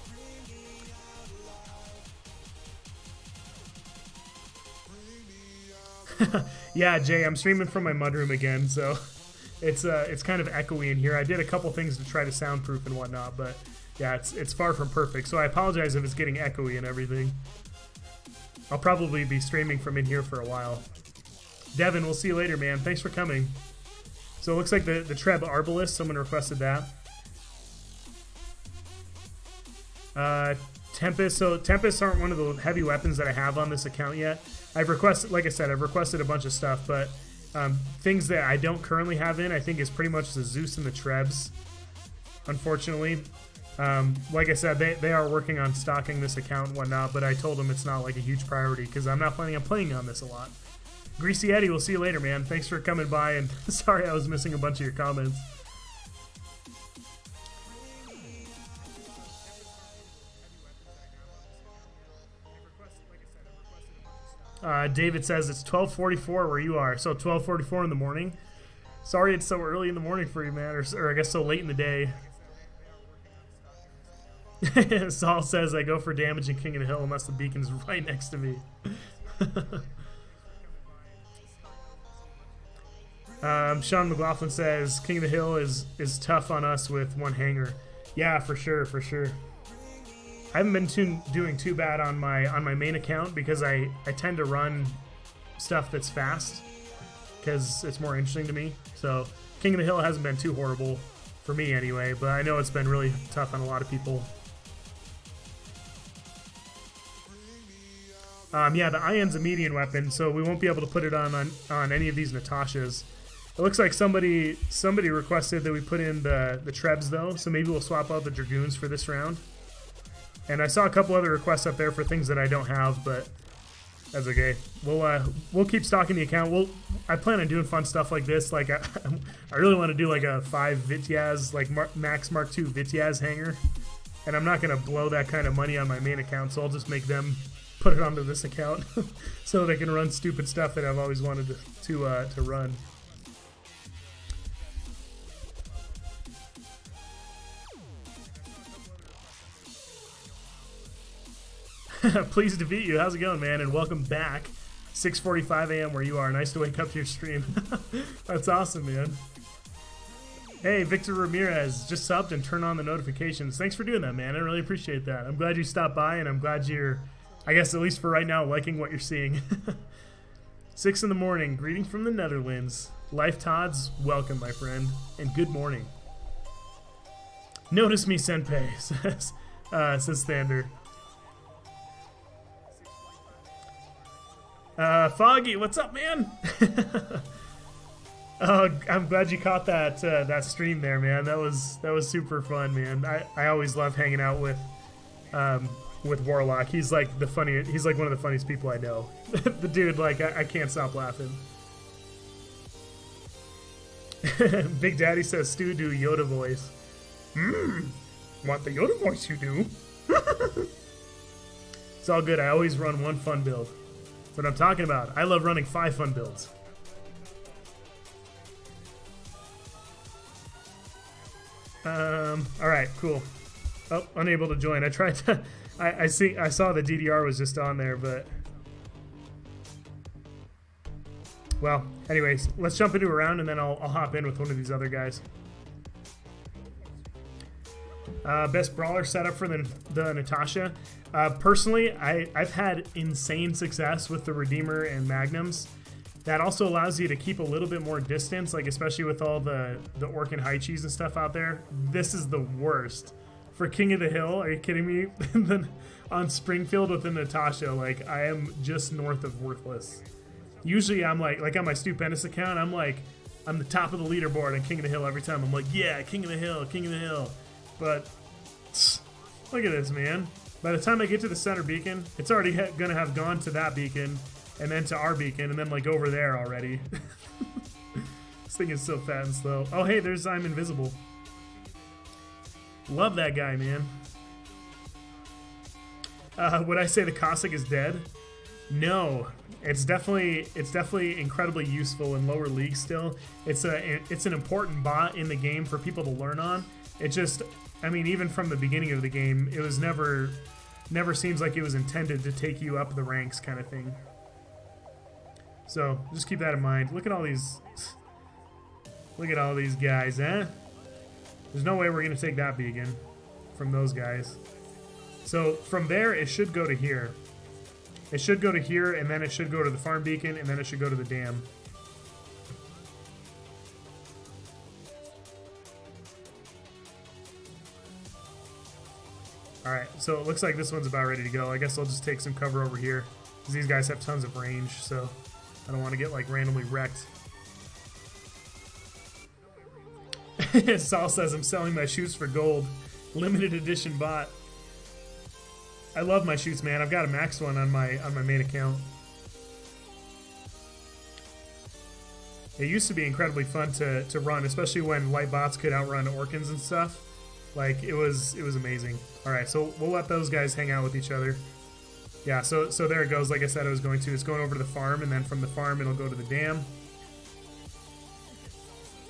S1: Yeah, Jay, I'm streaming from my mudroom again, so it's kind of echoey in here. I did a couple things to try to soundproof and whatnot, but yeah, it's far from perfect. So I apologize if it's getting echoey and everything. I'll probably be streaming from in here for a while. Devin, we'll see you later, man. Thanks for coming. So it looks like the Treb Arbalist, someone requested that. Tempest. So Tempests aren't one of the heavy weapons that I have on this account yet. I've requested, like I said, I've requested a bunch of stuff, but things that I don't currently have in, I think is pretty much the Zeus and the Trebs, unfortunately. Like I said, they are working on stocking this account and whatnot, but I told them it's not like a huge priority because I'm not planning on playing on this a lot. Greasy Eddie, we'll see you later, man. Thanks for coming by, and sorry I was missing a bunch of your comments. David says it's 12:44 where you are, so 12:44 in the morning. Sorry it's so early in the morning for you, man, or I guess so late in the day. Saul says I go for damage in King of the Hill unless the beacon's right next to me. Sean McLaughlin says King of the Hill is tough on us with one hanger. Yeah, for sure, for sure. I haven't been doing too bad on my main account because I tend to run stuff that's fast because it's more interesting to me. So King of the Hill hasn't been too horrible for me anyway, but I know it's been really tough on a lot of people. Yeah, the Ion's a median weapon, so we won't be able to put it on any of these Natashas. It looks like somebody requested that we put in the Trebs, though, so maybe we'll swap out the Dragoons for this round. And I saw a couple other requests up there for things that I don't have, but that's okay. We'll keep stocking the account. I plan on doing fun stuff like this. Like I really want to do like a 5 Vityaz, like Max Mark II Vityaz hanger, and I'm not gonna blow that kind of money on my main account, so I'll just make them put it onto this account so they can run stupid stuff that I've always wanted to run. Pleased to meet you. How's it going, man? And welcome back. 6:45 a.m. where you are. Nice to wake up to your stream. That's awesome, man. Hey, Victor Ramirez just subbed and turned on the notifications. Thanks for doing that, man. I really appreciate that. I'm glad you stopped by, and I'm glad you're, I guess at least for right now, liking what you're seeing. 6 in the morning. Greeting from the Netherlands. Life Todd's welcome, my friend, and good morning. Notice me, Senpai, says Thander. Foggy, what's up, man? Oh, I'm glad you caught that that stream there, man. That was super fun, man. I always love hanging out with Warlock. He's like he's like one of the funniest people I know. The dude, like, I can't stop laughing. Big Daddy says Stu do Yoda voice. Want the Yoda voice, you do? It's all good. I always run one fun build. That's what I'm talking about. I love running 5 fun builds. Alright, cool. Oh, unable to join. I tried to... I saw the DDR was just on there, but... Well, anyways, let's jump into a round and then I'll hop in with one of these other guys. Best brawler setup for the Natasha. Personally, I've had insane success with the Redeemer and Magnums. That also allows you to keep a little bit more distance, like especially with all the Orc and Haichis and stuff out there. This is the worst. For King of the Hill, are you kidding me? And then on Springfield with the Natasha, like, I am just north of worthless. Usually I'm like on my Stu Pendous account, I'm the top of the leaderboard on King of the Hill every time. I'm like, yeah, King of the Hill, King of the Hill. But look at this, man. By the time I get to the center beacon, it's already gonna have gone to that beacon, and then to our beacon, and then like over there already. This thing is so fat and slow. Oh, hey, there's I'm Invisible. Love that guy, man. Would I say the Cossack is dead? No. It's definitely incredibly useful in lower leagues still. It's an important bot in the game for people to learn on. It just, I mean, even from the beginning of the game, it was never seems like it was intended to take you up the ranks kind of thing. So just keep that in mind. Look at all these guys, eh? There's no way we're gonna take that beacon from those guys. So from there, it should go to here. It should go to here, and then it should go to the farm beacon, and then it should go to the dam. Alright, so it looks like this one's about ready to go. I guess I'll just take some cover over here, because these guys have tons of range, so I don't want to get, like, randomly wrecked. Saul says, I'm selling my shoots for gold. Limited edition bot. I love my shoots, man. I've got a max one on my main account. It used to be incredibly fun to run, especially when light bots could outrun Orkans and stuff. Like, it was amazing. Alright, so we'll let those guys hang out with each other. Yeah, so there it goes. Like I said, I was going to. It's going over to the farm, and then from the farm it'll go to the dam.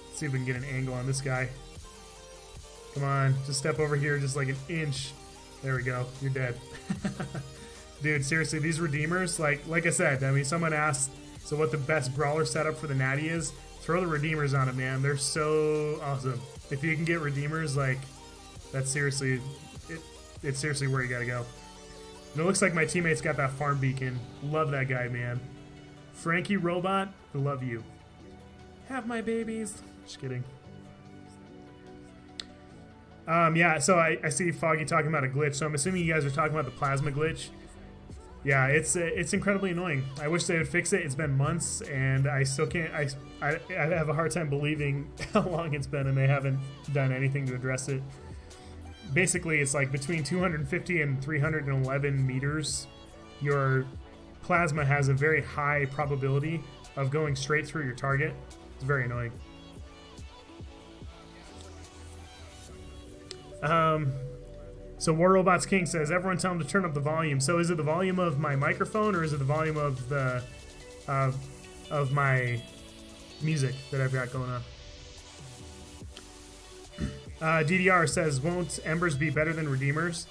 S1: Let's see if we can get an angle on this guy. Come on, just step over here just like an inch. There we go. You're dead. Dude, seriously, these Redeemers, like I said, I mean, someone asked, so what the best brawler setup for the Natty is? Throw the Redeemers on it, man. They're so awesome. If you can get Redeemers, like, that's seriously, it's seriously where you gotta go. And it looks like my teammates got that farm beacon. Love that guy, man. Frankie Robot, I love you. Have my babies. Just kidding. Yeah, so I see Foggy talking about a glitch, so I'm assuming you guys are talking about the plasma glitch. Yeah, it's incredibly annoying. I wish they would fix it. It's been months, and I still can't. I have a hard time believing how long it's been, and they haven't done anything to address it. Basically, it's like between 250 and 311 meters, your plasma has a very high probability of going straight through your target. It's very annoying. So War Robots King says, everyone tell him to turn up the volume. So is it the volume of my microphone, or is it the volume of the of my music that I've got going on? DDR says, won't Embers be better than Redeemers?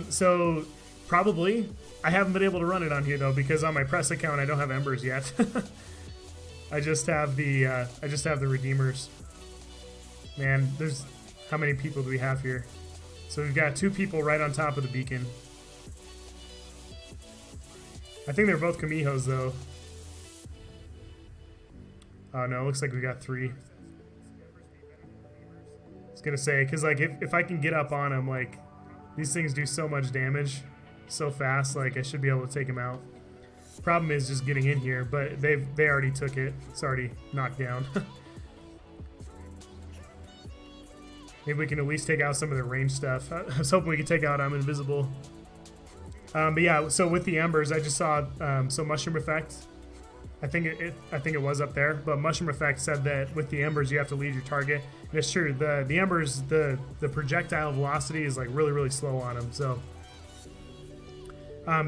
S1: So probably. I haven't been able to run it on here though, because on my press account I don't have Embers yet. I just have the Redeemers. Man, there's how many people do we have here? So we've got 2 people right on top of the beacon. I think they're both Kamihos though. Oh no, it looks like we got 3. I was gonna say, because like if I can get up on them, like these things do so much damage so fast, like I should be able to take them out. Problem is just getting in here, but they already took it. It's already knocked down. Maybe we can at least take out some of the range stuff. I was hoping we could take out I'm Invisible. But yeah, so with the Embers, I just saw so Mushroom Effect. I think it was up there, but Mushroom Effect said that with the Embers you have to lead your target. And it's true. The Embers, the projectile velocity is like really slow on them. So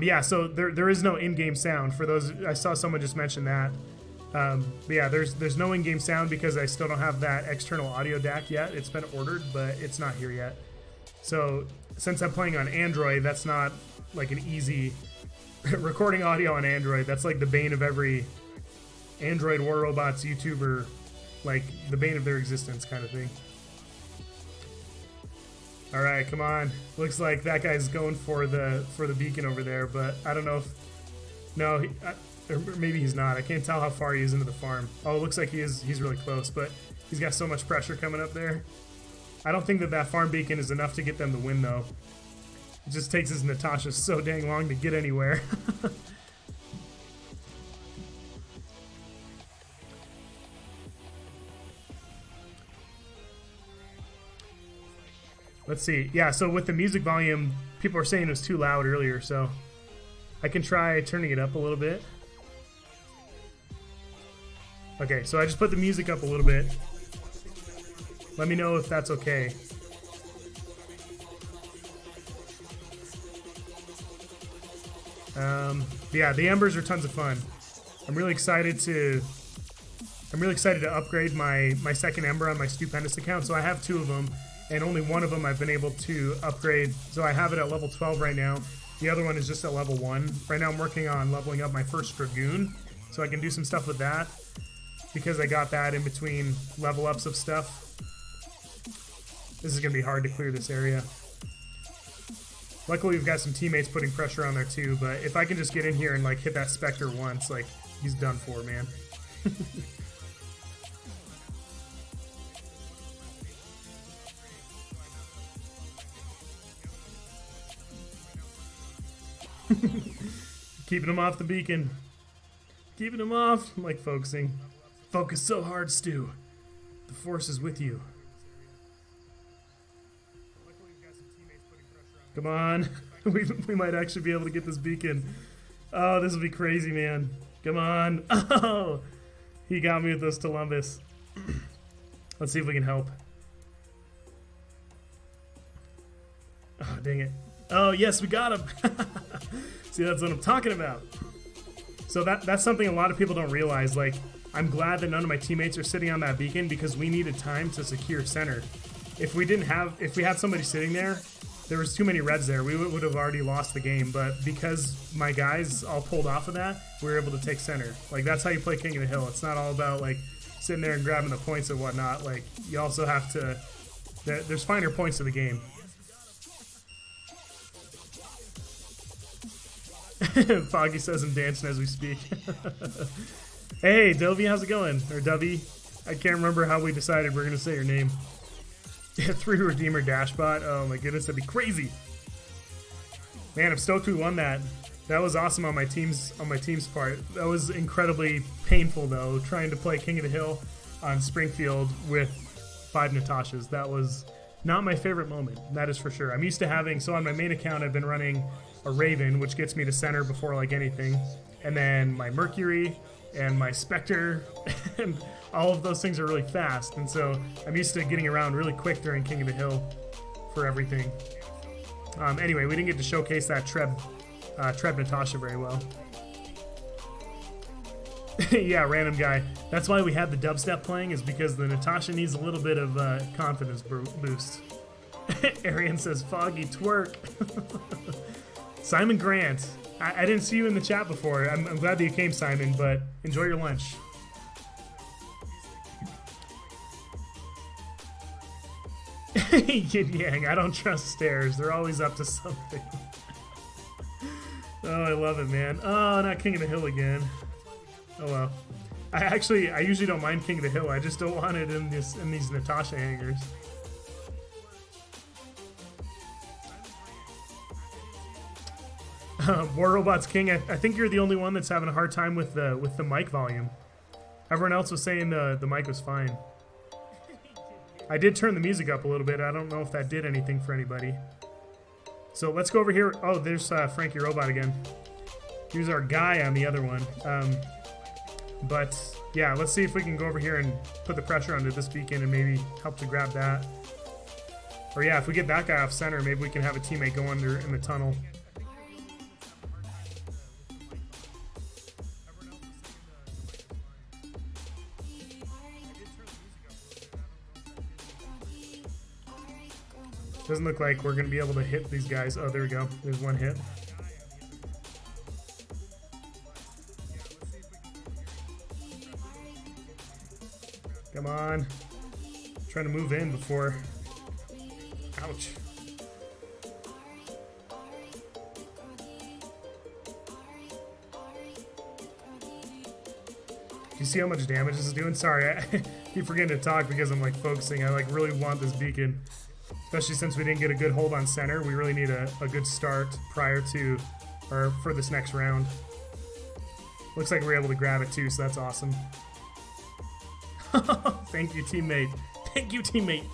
S1: yeah, so there is no in-game sound for those. I saw someone just mention that. But yeah, there's no in-game sound because I still don't have that external audio DAC yet. It's been ordered, but it's not here yet. So since I'm playing on Android, that's not like an easy recording audio on Android. That's like the bane of every Android War Robots YouTuber, like the bane of their existence kind of thing. All right, come on. Looks like that guy's going for the beacon over there, but I don't know if no. Or maybe he's not. I can't tell how far he is into the farm. Oh, it looks like he's really close, but he's got so much pressure coming up there. I don't think that farm beacon is enough to get them to win, though. It just takes his Natasha so dang long to get anywhere. Let's see. Yeah, so with the music volume, people were saying it was too loud earlier, so I can try turning it up a little bit. Okay, so I just put the music up a little bit. Let me know if that's okay. Yeah, the Embers are tons of fun. I'm really excited to upgrade my second Ember on my Stupendous account. So I have 2 of them, and only one of them I've been able to upgrade. So I have it at level 12 right now. The other one is just at level 1. Right now I'm working on leveling up my first Dragoon, so I can do some stuff with that, because I got that in between level ups of stuff. This is going to be hard to clear this area. Luckily we've got some teammates putting pressure on there too, but if I can just get in here and like hit that Spectre once, like he's done for, man. Keeping him off the beacon. Keeping him off. I'm like focusing. Focus so hard, Stu. The force is with you. Come on. we might actually be able to get this beacon. Oh, this will be crazy, man. Come on. Oh, he got me with those Columbus. Let's see if we can help. Oh, dang it. Oh, yes, we got him. See, that's what I'm talking about. So that's something a lot of people don't realize. Like, I'm glad that none of my teammates are sitting on that beacon, because we needed time to secure center. If we had somebody sitting there, there was too many reds there, we would have already lost the game. But because my guys all pulled off of that, we were able to take center. Like, that's how you play King of the Hill. It's not all about like sitting there and grabbing the points and whatnot. Like, you also have to, there's finer points to the game. Foggy says I'm dancing as we speak. Hey, Dovey, how's it going? Or Dovey? I can't remember how we decided we're going to say your name. Yeah, 3 Redeemer Dashbot. Oh my goodness, that'd be crazy. Man, I'm stoked we won that. That was awesome on my team's part. That was incredibly painful though, trying to play King of the Hill on Springfield with 5 Natashas. That was not my favorite moment, that is for sure. I'm used to having, so on my main account I've been running a Raven, which gets me to center before like anything, and then my Mercury and my Spectre, and all of those things are really fast, and so I'm used to getting around really quick during King of the Hill for everything. Anyway, we didn't get to showcase that Treb Natasha very well. Yeah, random guy. That's why we had the dubstep playing, is because the Natasha needs a little bit of confidence boost. Arian says, foggy twerk. Simon Grant. I didn't see you in the chat before. I'm glad that you came, Simon, but enjoy your lunch. Yin Yang, I don't trust stairs. They're always up to something. Oh, I love it, man. Oh, not King of the Hill again. Oh well. I usually don't mind King of the Hill. I just don't want it in these Natasha hangers. War Robots King. I think you're the only one that's having a hard time with the mic volume. Everyone else was saying the mic was fine. I did turn the music up a little bit. I don't know if that did anything for anybody. So let's go over here. Oh, there's Frankie Robot again. Here's our guy on the other one. But yeah, let's see if we can go over here and put the pressure onto this beacon and maybe help to grab that. Or yeah, if we get that guy off center, maybe we can have a teammate go under in the tunnel. Doesn't look like we're going to be able to hit these guys. Oh, there we go. There's one hit. Come on. Trying to move in before... Ouch. Do you see how much damage this is doing? Sorry, I keep forgetting to talk because I'm like focusing. I like really want this beacon. Especially since we didn't get a good hold on center. We really need a good start prior to, or for this next round. Looks like we're able to grab it too, so that's awesome. Thank you, teammate. Thank you, teammate.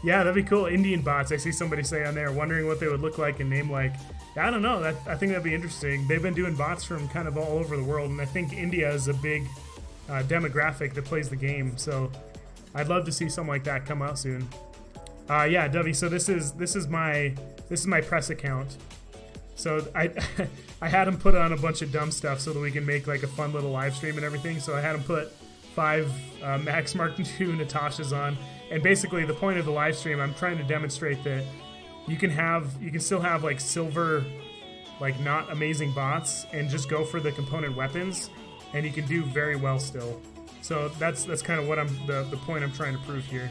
S1: Yeah, that'd be cool. Indian bots, I see somebody say on there, wondering what they would look like and name like. I don't know, I think that'd be interesting. They've been doing bots from kind of all over the world, and I think India is a big demographic that plays the game, so I'd love to see something like that come out soon. Yeah, Dovey, so this is my press account. So I had him put on a bunch of dumb stuff so that we can make like a fun little live stream and everything. So I had him put 5 Max Mark II Natashas on, and basically the point of the live stream, I'm trying to demonstrate that you can still have like silver, like not amazing bots, and just go for the component weapons, and you can do very well still. So that's kind of what the point I'm trying to prove here.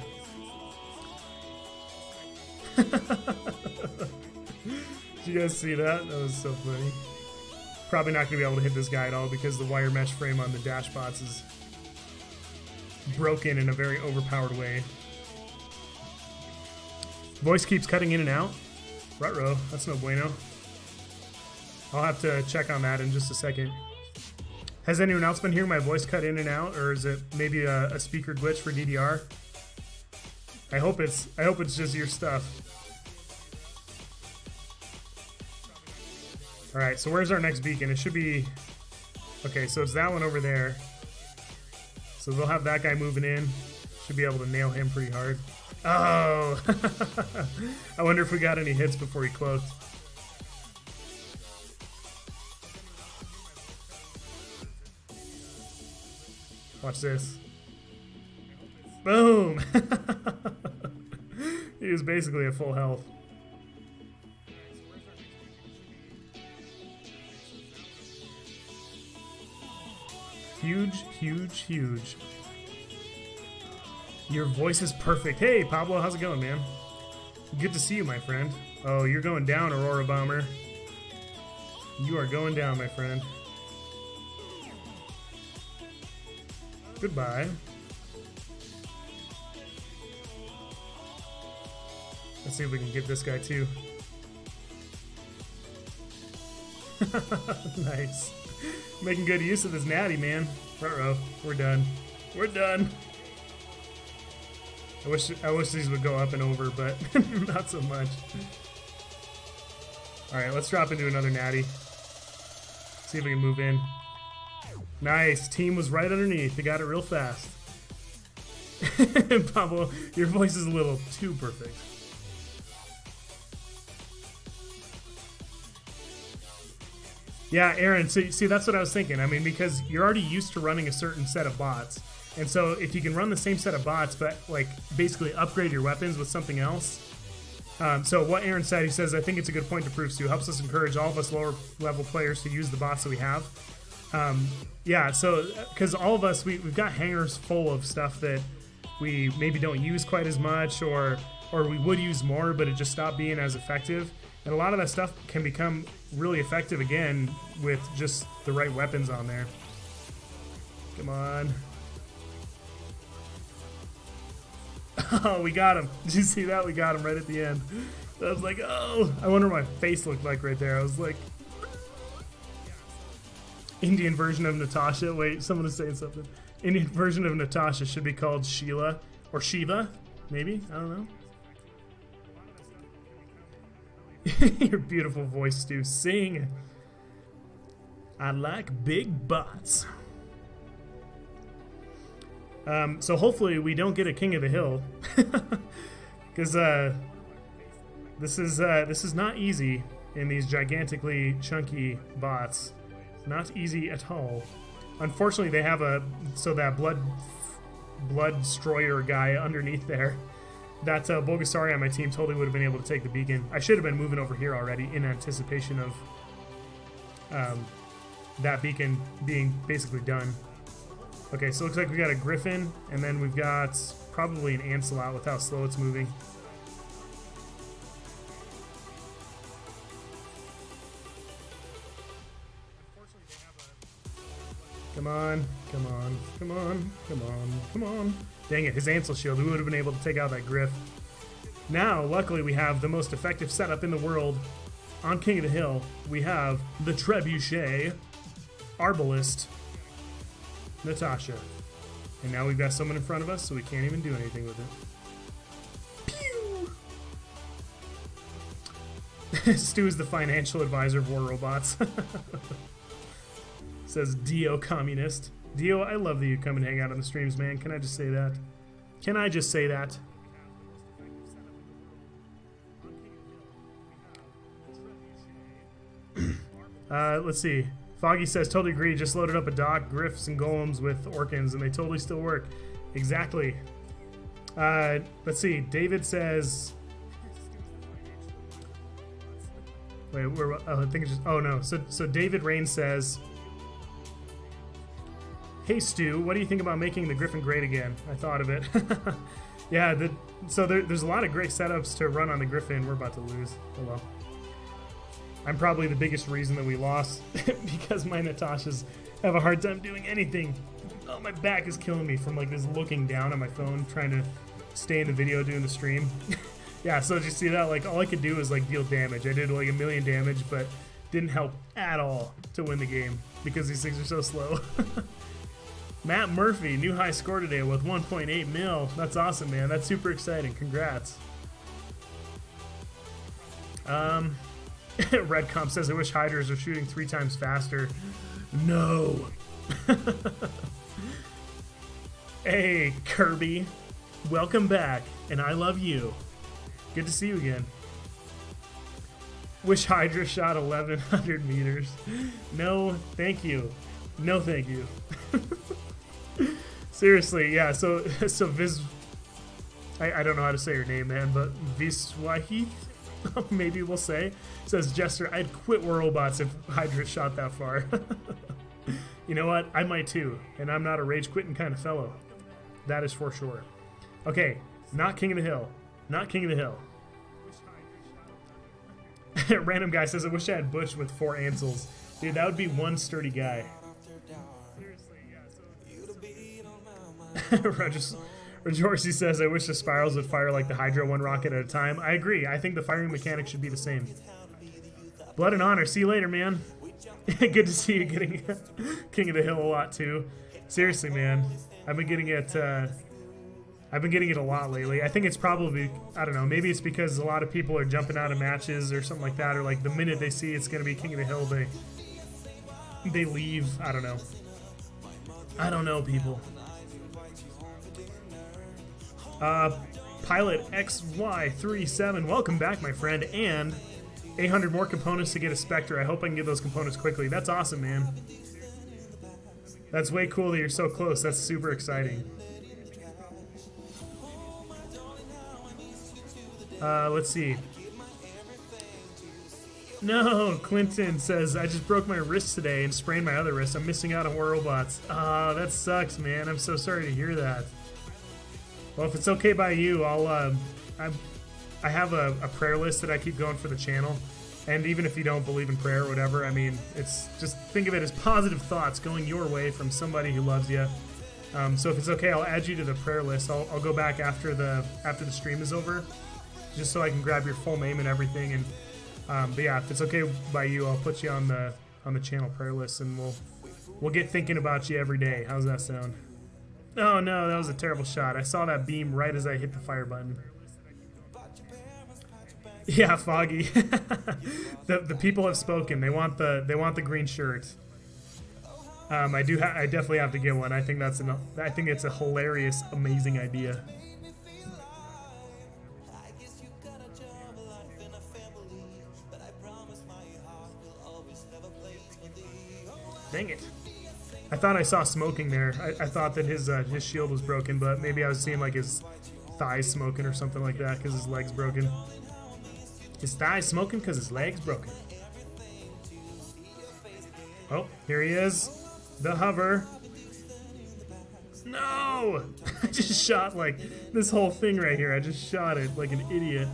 S1: Did you guys see that? That was so funny. Probably not going to be able to hit this guy at all because the wire mesh frame on the dash bots is broken in a very overpowered way. Voice keeps cutting in and out. Ruh-roh, that's no bueno. I'll have to check on that in just a second. Has anyone else been hearing my voice cut in and out, or is it maybe a speaker glitch for DDR? I hope it's just your stuff. All right, so where's our next beacon? It should be, okay, so it's that one over there. So they'll have that guy moving in. Should be able to nail him pretty hard. Oh, I wonder if we got any hits before he cloaked. Watch this. Boom! He was basically at full health. Huge, huge, huge. Your voice is perfect. Hey, Pablo, how's it going, man? Good to see you, my friend. Oh, you're going down, Aurora Bomber. You are going down, my friend. Goodbye. Let's see if we can get this guy too. Nice. Making good use of this natty, man. Uh-oh, we're done. We're done. I wish these would go up and over, but not so much. Alright, let's drop into another natty. See if we can move in. Nice. Team was right underneath. They got it real fast. Pablo, your voice is a little too perfect. Yeah, Aaron, so see, that's what I was thinking. I mean, because you're already used to running a certain set of bots. And so if you can run the same set of bots, but like basically upgrade your weapons with something else. So what Aaron said, he says, I think it's a good point to prove, Stu. Helps us encourage all of us lower level players to use the bots that we have. Yeah, so because all of us, we've got hangars full of stuff that we maybe don't use quite as much, or we would use more, but it just stopped being as effective. And a lot of that stuff can become really effective again with just the right weapons on there. Come on. Oh, we got him. Did you see that? We got him right at the end. I was like, oh, I wonder what my face looked like right there. I was like, Indian version of Natasha. Wait, someone is saying something. Indian version of Natasha should be called Sheila or Shiva, maybe? I don't know. Your beautiful voice, Stu. Sing. I like big butts. So hopefully we don't get a King of the Hill, because this is not easy in these gigantically chunky bots. Not easy at all. Unfortunately, they have that blood destroyer guy underneath there. That Bulgasari on my team totally would have been able to take the beacon. I should have been moving over here already in anticipation of that beacon being basically done. Okay, so it looks like we got a Griffin, and then we've got probably an Ancelot with how slow it's moving. Come on, come on, come on, come on, come on. Dang it, his Ansel shield. We would have been able to take out that Griff. Now, luckily, we have the most effective setup in the world on King of the Hill. We have the Trebuchet, Arbalist, Natasha. And now we've got someone in front of us, so we can't even do anything with it. Pew! Stu is the financial advisor of War Robots. Says Dio Communist. Dio, I love that you come and hang out on the streams, man. Can I just say that? Can I just say that? Let's see. Foggy says, totally agree, just loaded up a dock, Griffs and Golems with Orkans, and they totally still work. Exactly. Let's see. David says... Wait, I think it's just... Oh, no. So David Rain says... Hey, Stu, what do you think about making the Griffin great again? I thought of it. Yeah, so there's a lot of great setups to run on the Griffin. We're about to lose. Oh, well. I'm probably the biggest reason that we lost because my Natashas have a hard time doing anything. Oh, my back is killing me from like this looking down on my phone trying to stay in the video doing the stream. Yeah, so did you see that? Like all I could do was like deal damage. I did like 1 million damage, but didn't help at all to win the game because these things are so slow. Matt Murphy, new high score today with 1.8 mil. That's awesome, man. That's super exciting. Congrats. Redcomp says, I wish Hydras are shooting 3 times faster. No. Hey, Kirby. Welcome back, and I love you. Good to see you again. Wish Hydra shot 1,100 meters. No, thank you. No, thank you. Seriously, yeah, so Viz... I don't know how to say her name, man, but Viswahith, maybe we'll say, says, Jester, I'd quit War Robots if Hydra shot that far. You know what? I might too, and I'm not a rage-quitting kind of fellow. That is for sure. Okay, not King of the Hill. Not King of the Hill. Random guy says, I wish I had Butch with 4 Ansels. Dude, that would be one sturdy guy. Rejorsey says, I wish the spirals would fire like the Hydra, one rocket at a time. I agree. I think the firing mechanic should be the same. Blood and honor. See you later, man. Good to see you getting King of the Hill a lot, too. Seriously, man. I've been getting it a lot lately. I think it's probably, I don't know, maybe it's because a lot of people are jumping out of matches or something like that, or like the minute they see it's going to be King of the Hill, they leave. I don't know. I don't know, people. Pilot XY37, welcome back, my friend, and 800 more components to get a Spectre. I hope I can get those components quickly. That's awesome, man. That's way cool that you're so close. That's super exciting. Let's see. No, Clinton says, I just broke my wrist today and sprained my other wrist. I'm missing out on War Robots. Oh, that sucks, man. I'm so sorry to hear that. Well, if it's okay by you, I have a prayer list that I keep going for the channel. And even if you don't believe in prayer or whatever, I mean, it's just think of it as positive thoughts going your way from somebody who loves you. So if it's okay, I'll add you to the prayer list. I'll go back after the stream is over, just so I can grab your full name and everything. And but yeah, if it's okay by you, I'll put you on the channel prayer list, and we'll get thinking about you every day. How's that sound? Oh no, that was a terrible shot. I saw that beam right as I hit the fire button. Yeah, Foggy. the people have spoken. They want the green shirt. I definitely have to get one. I think it's a hilarious, amazing idea. Dang it. I thought I saw smoking there. I thought that his shield was broken, but maybe I was seeing like his thighs smoking or something like that because his leg's broken. His thighs smoking because his leg's broken. Oh, here he is. The hover. No! I just shot like this whole thing right here. I just shot it like an idiot.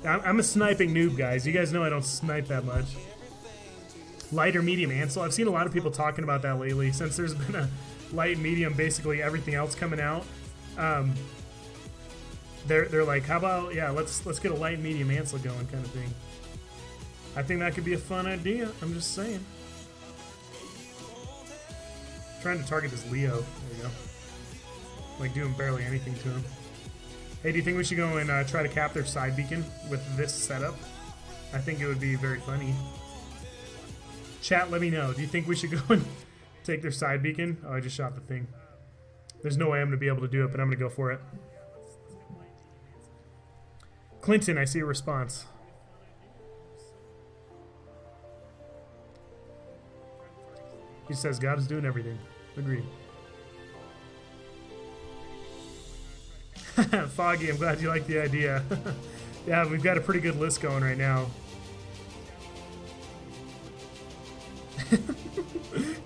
S1: I'm a sniping noob, guys. You guys know I don't snipe that much. Light or medium Ansel. I've seen a lot of people talking about that lately. Since there's been a light, medium, basically everything else coming out. They're like, how about, yeah, let's get a light, medium Ansel going kind of thing. I think that could be a fun idea. I'm just saying. Trying to target this Leo. There you go. Like doing barely anything to him. Hey, do you think we should go and try to cap their side beacon with this setup? I think it would be very funny. Chat, let me know. Do you think we should go and take their side beacon? Oh, I just shot the thing. There's no way I'm going to be able to do it, but I'm going to go for it. Clinton, I see a response. He says God is doing everything. Agreed. Foggy, I'm glad you like the idea. Yeah, we've got a pretty good list going right now.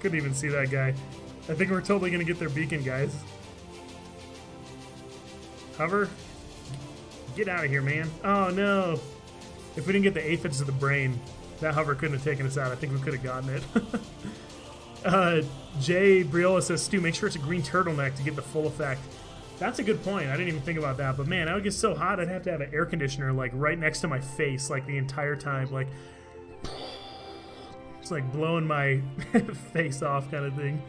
S1: Couldn't even see that guy. I think we're totally gonna get their beacon, guys. Hover. Get out of here, man. Oh no. If we didn't get the aphids to the brain, that hover couldn't have taken us out. I think we could have gotten it. Jay Briola says, Stu, make sure it's a green turtleneck to get the full effect. That's a good point. I didn't even think about that. But man, I would get so hot I'd have to have an air conditioner like right next to my face like the entire time. Like it's like blowing my face off kind of thing.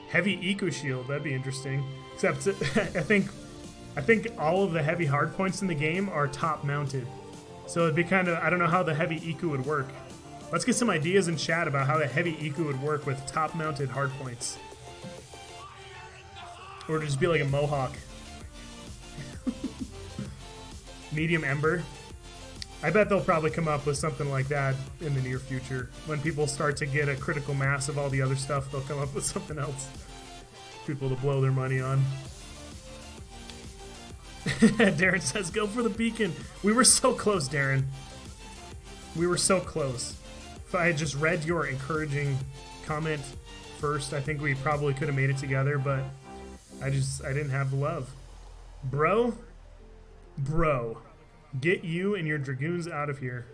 S1: Heavy eco shield, that'd be interesting. Except I think all of the heavy hard points in the game are top mounted. So it'd be kind of, I don't know how the heavy eco would work. Let's get some ideas in chat about how the heavy eco would work with top mounted hard points. Or to just be like a mohawk. Medium ember. I bet they'll probably come up with something like that in the near future. When people start to get a critical mass of all the other stuff, they'll come up with something else. People to blow their money on. Darren says, go for the beacon. We were so close, Darren. We were so close. If I had just read your encouraging comment first, I think we probably could have made it together, but I didn't have the love. Bro, get you and your dragoons out of here.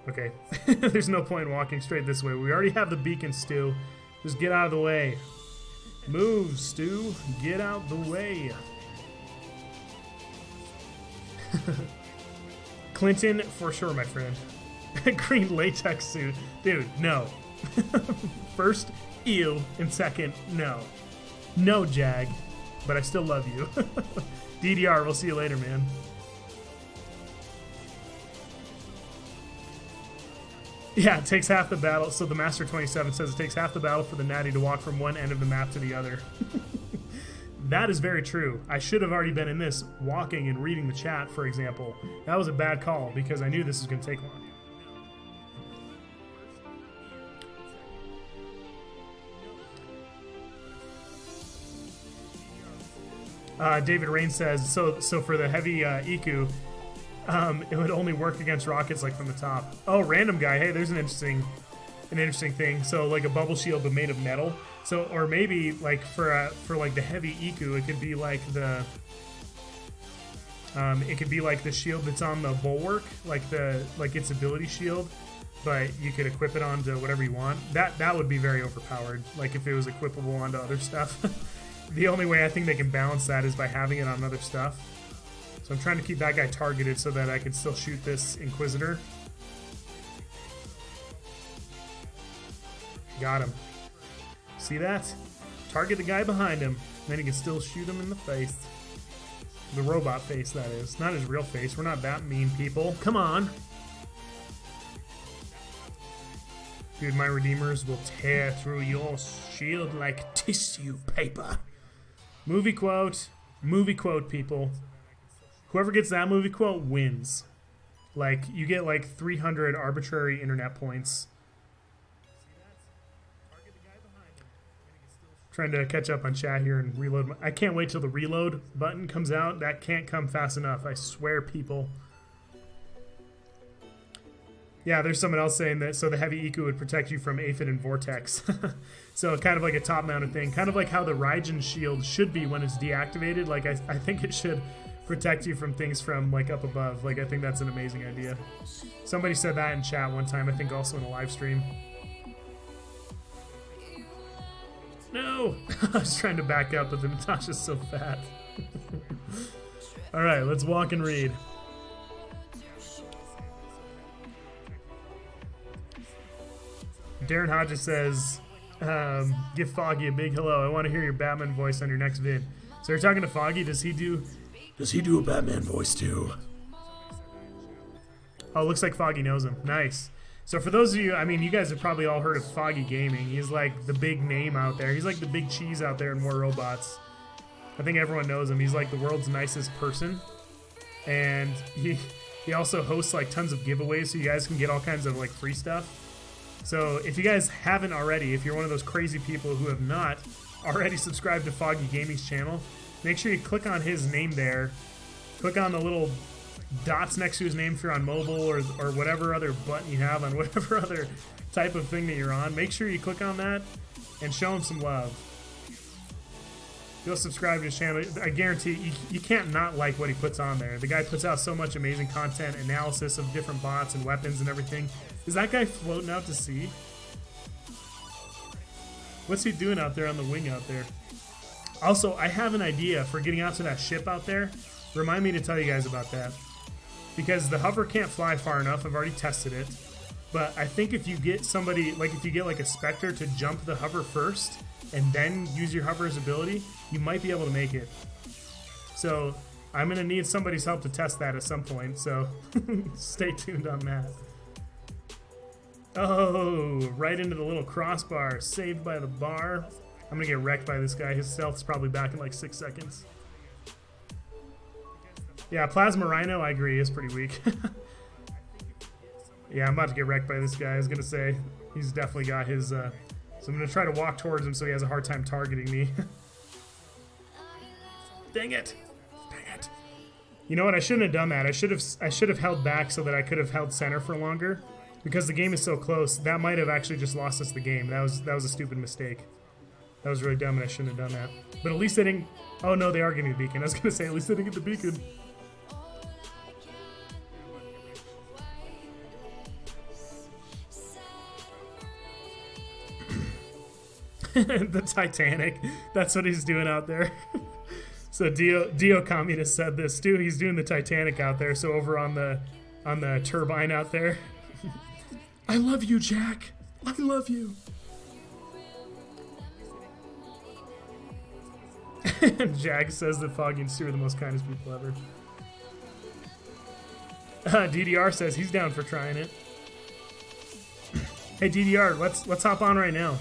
S1: Okay, there's no point in walking straight this way. We already have the beacon, Stu. Just get out of the way. Move, Stu. Get out the way. Clinton, for sure, my friend. Green latex suit. Dude, no. First, ew, and second, no. No, Jag. But I still love you. DDR, we'll see you later, man. Yeah, it takes half the battle. So the Master 27 says it takes half the battle for the natty to walk from one end of the map to the other. That is very true. I should have already been in this walking and reading the chat, for example. That was a bad call because I knew this was going to take long. David Rain says, so for the heavy Iku, it would only work against rockets like from the top. Oh, random guy. Hey, there's an interesting thing. So like a bubble shield but made of metal. So or maybe like for like the heavy Iku, it could be like the shield that's on the bulwark, like its ability shield, but you could equip it onto whatever you want. That would be very overpowered. Like if it was equipable onto other stuff. The only way I think they can balance that is by having it on other stuff. So I'm trying to keep that guy targeted so that I can still shoot this Inquisitor. Got him. See that? Target the guy behind him. Then he can still shoot him in the face. The robot face, that is. Not his real face. We're not that mean people. Come on. Dude, my Redeemers will tear through your shield like tissue paper. Movie quote, people. Whoever gets that movie quote wins. Like, you get like 300 arbitrary internet points. Trying to catch up on chat here and reload. I can't wait till the reload button comes out. That can't come fast enough. I swear, people. Yeah, there's someone else saying that so the heavy Iku would protect you from Aphid and Vortex. So kind of like a top-mounted thing. Kind of like how the Raijin shield should be when it's deactivated. Like I think it should protect you from things from like up above. Like I think that's an amazing idea. Somebody said that in chat one time, I think also in a live stream. No! I was trying to back up, but the Natasha's so fat. Alright, let's walk and read. Darren Hodges says, give Foggy a big hello. I want to hear your Batman voice on your next vid. So you're talking to Foggy. Does he do a Batman voice too? Oh, looks like Foggy knows him. Nice. So for those of you, I mean, you guys have probably all heard of Foggy Gaming. He's like the big name out there. He's like the big cheese out there in War Robots. I think everyone knows him. He's like the world's nicest person. And he also hosts like tons of giveaways so you guys can get all kinds of like free stuff. So if you guys haven't already, if you're one of those crazy people who have not already subscribed to Foggy Gaming's channel, make sure you click on his name there. Click on the little dots next to his name if you're on mobile or whatever other button you have on whatever other type of thing that you're on. Make sure you click on that and show him some love. Go subscribe to his channel. I guarantee you can't not like what he puts on there. The guy puts out so much amazing content, analysis of different bots and weapons and everything. Is that guy floating out to sea? What's he doing out there on the wing out there? Also, I have an idea for getting out to that ship out there. Remind me to tell you guys about that. Because the hover can't fly far enough. I've already tested it. But I think if you get somebody, like if you get like a Spectre to jump the hover first and then use your hover's ability, you might be able to make it. So I'm going to need somebody's help to test that at some point. So stay tuned on that. Oh, right into the little crossbar. Saved by the bar. I'm going to get wrecked by this guy. His health's probably back in like 6 seconds. Yeah, Plasma Rhino, I agree, is pretty weak. Yeah, I'm about to get wrecked by this guy. I was going to say, he's definitely got his... so I'm going to try to walk towards him so he has a hard time targeting me. Dang it! Dang it! You know what? I shouldn't have done that. I should have held back so that I could have held center for longer. Because the game is so close, that might have actually just lost us the game. That was a stupid mistake. That was really dumb and I shouldn't have done that. But at least they didn't... Oh no, they are getting the beacon. I was going to say, at least they didn't get the beacon. The Titanic. That's what he's doing out there. So Dio Communist said this too. He's doing the Titanic out there. So over on the turbine out there. I love you, Jack. I love you. Jack says that Foggy and Stu are the most kindest people ever. DDR says he's down for trying it. Hey DDR, let's hop on right now.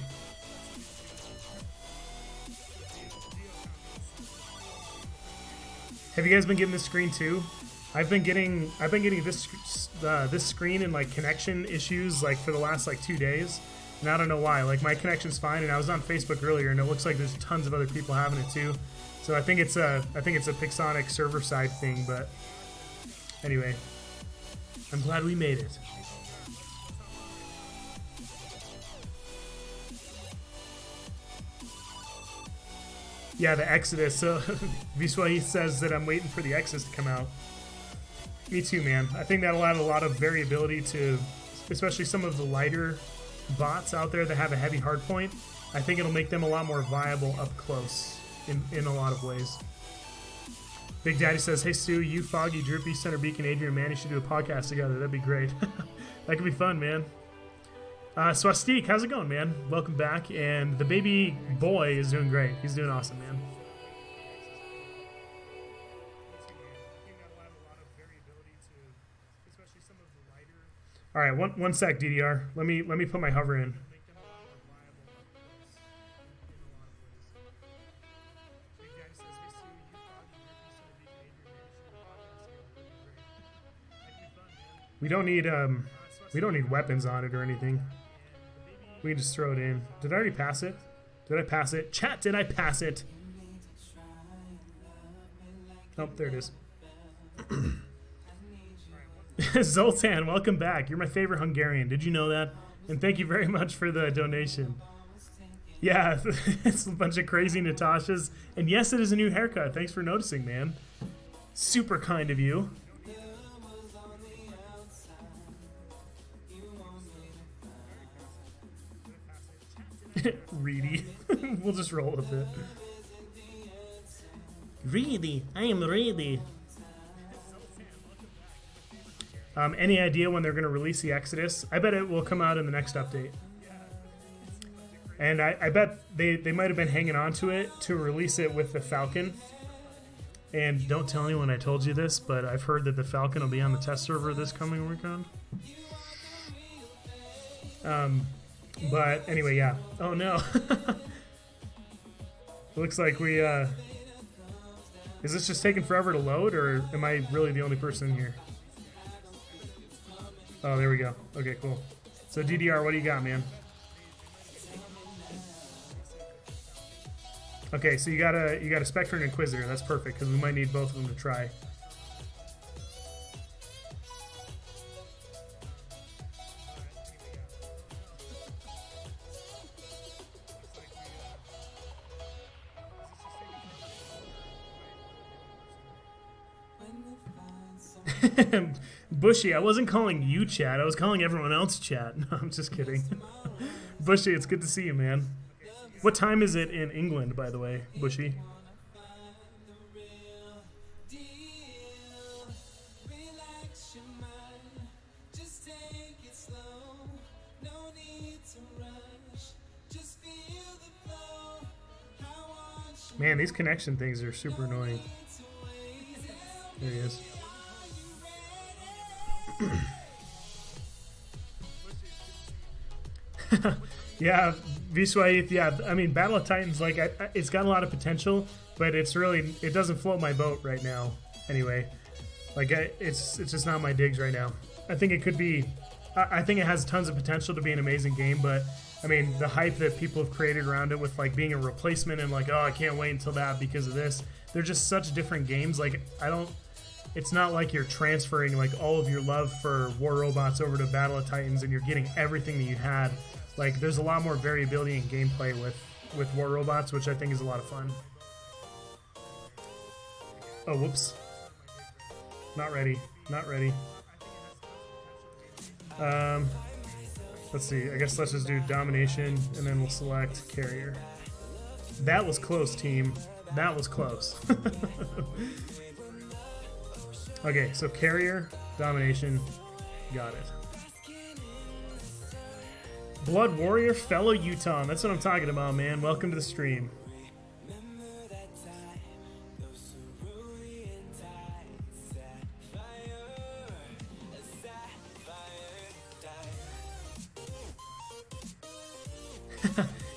S1: Have you guys been getting this screen too? I've been getting this this screen and like connection issues like for the last like 2 days, and I don't know why. Like my connection's fine, and I was on Facebook earlier, and it looks like there's tons of other people having it too. So I think it's a Pixonic server side thing, but anyway, I'm glad we made it. Yeah, the Exodus. So Viswahi says that I'm waiting for the Exodus to come out. Me too, man. I think that'll add a lot of variability to, especially some of the lighter bots out there that have a heavy hardpoint. I think it'll make them a lot more viable up close in a lot of ways. Big Daddy says, hey Stu, you, Foggy, Drippy, Center Beacon, Adrian, man, you should do a podcast together. That'd be great. That could be fun, man. Swastik, how's it going, man? Welcome back. And the baby boy is doing great. He's doing awesome, man. All right, one sec, DDR. Let me put my hover in. We don't need weapons on it or anything. We can just throw it in. Did I already pass it? Did I pass it? Chat, did I pass it? Oh, there it is. Zoltan, welcome back. You're my favorite Hungarian. Did you know that? And thank you very much for the donation. Yeah, it's a bunch of crazy Natashas. And yes, it is a new haircut. Thanks for noticing, man. Super kind of you. Reedy. We'll just roll with it. Reedy. I am reedy. Any idea when they're going to release the Exodus? I bet it will come out in the next update. And I bet they might have been hanging on to it to release it with the Falcon. And don't tell anyone I told you this, but I've heard that the Falcon will be on the test server this coming weekend. But anyway, yeah. Oh no. Looks like we, is this just taking forever to load, or am I really the only person in here? Oh, there we go. Okay, cool. So DDR, what do you got, man? Okay, so you got a Spectre and Inquisitor. That's perfect, because we might need both of them to try. Bushy, I wasn't calling you chat. I was calling everyone else chat. No, I'm just kidding. Bushy, it's good to see you, man. What time is it in England, by the way, Bushy? Man, these connection things are super annoying. There he is. Yeah, Vishwaith, yeah, I mean, Battle of Titans, like, it's got a lot of potential, but it's really, it doesn't float my boat right now, anyway. Like, it's just not my digs right now. I think it could be, I think it has tons of potential to be an amazing game, but, I mean, the hype that people have created around it with, like, being a replacement and, like, oh, I can't wait until that because of this, they're just such different games, like, it's not like you're transferring, like, all of your love for War Robots over to Battle of Titans and you're getting everything that you had. Like, there's a lot more variability in gameplay with War Robots, which I think is a lot of fun. Oh, whoops. Not ready. Not ready. Let's see, I guess let's just do domination, and then we'll select carrier. That was close, team. That was close. Okay, so carrier, domination, got it. Blood Warrior, fellow Utah. That's what I'm talking about, man. Welcome to the stream.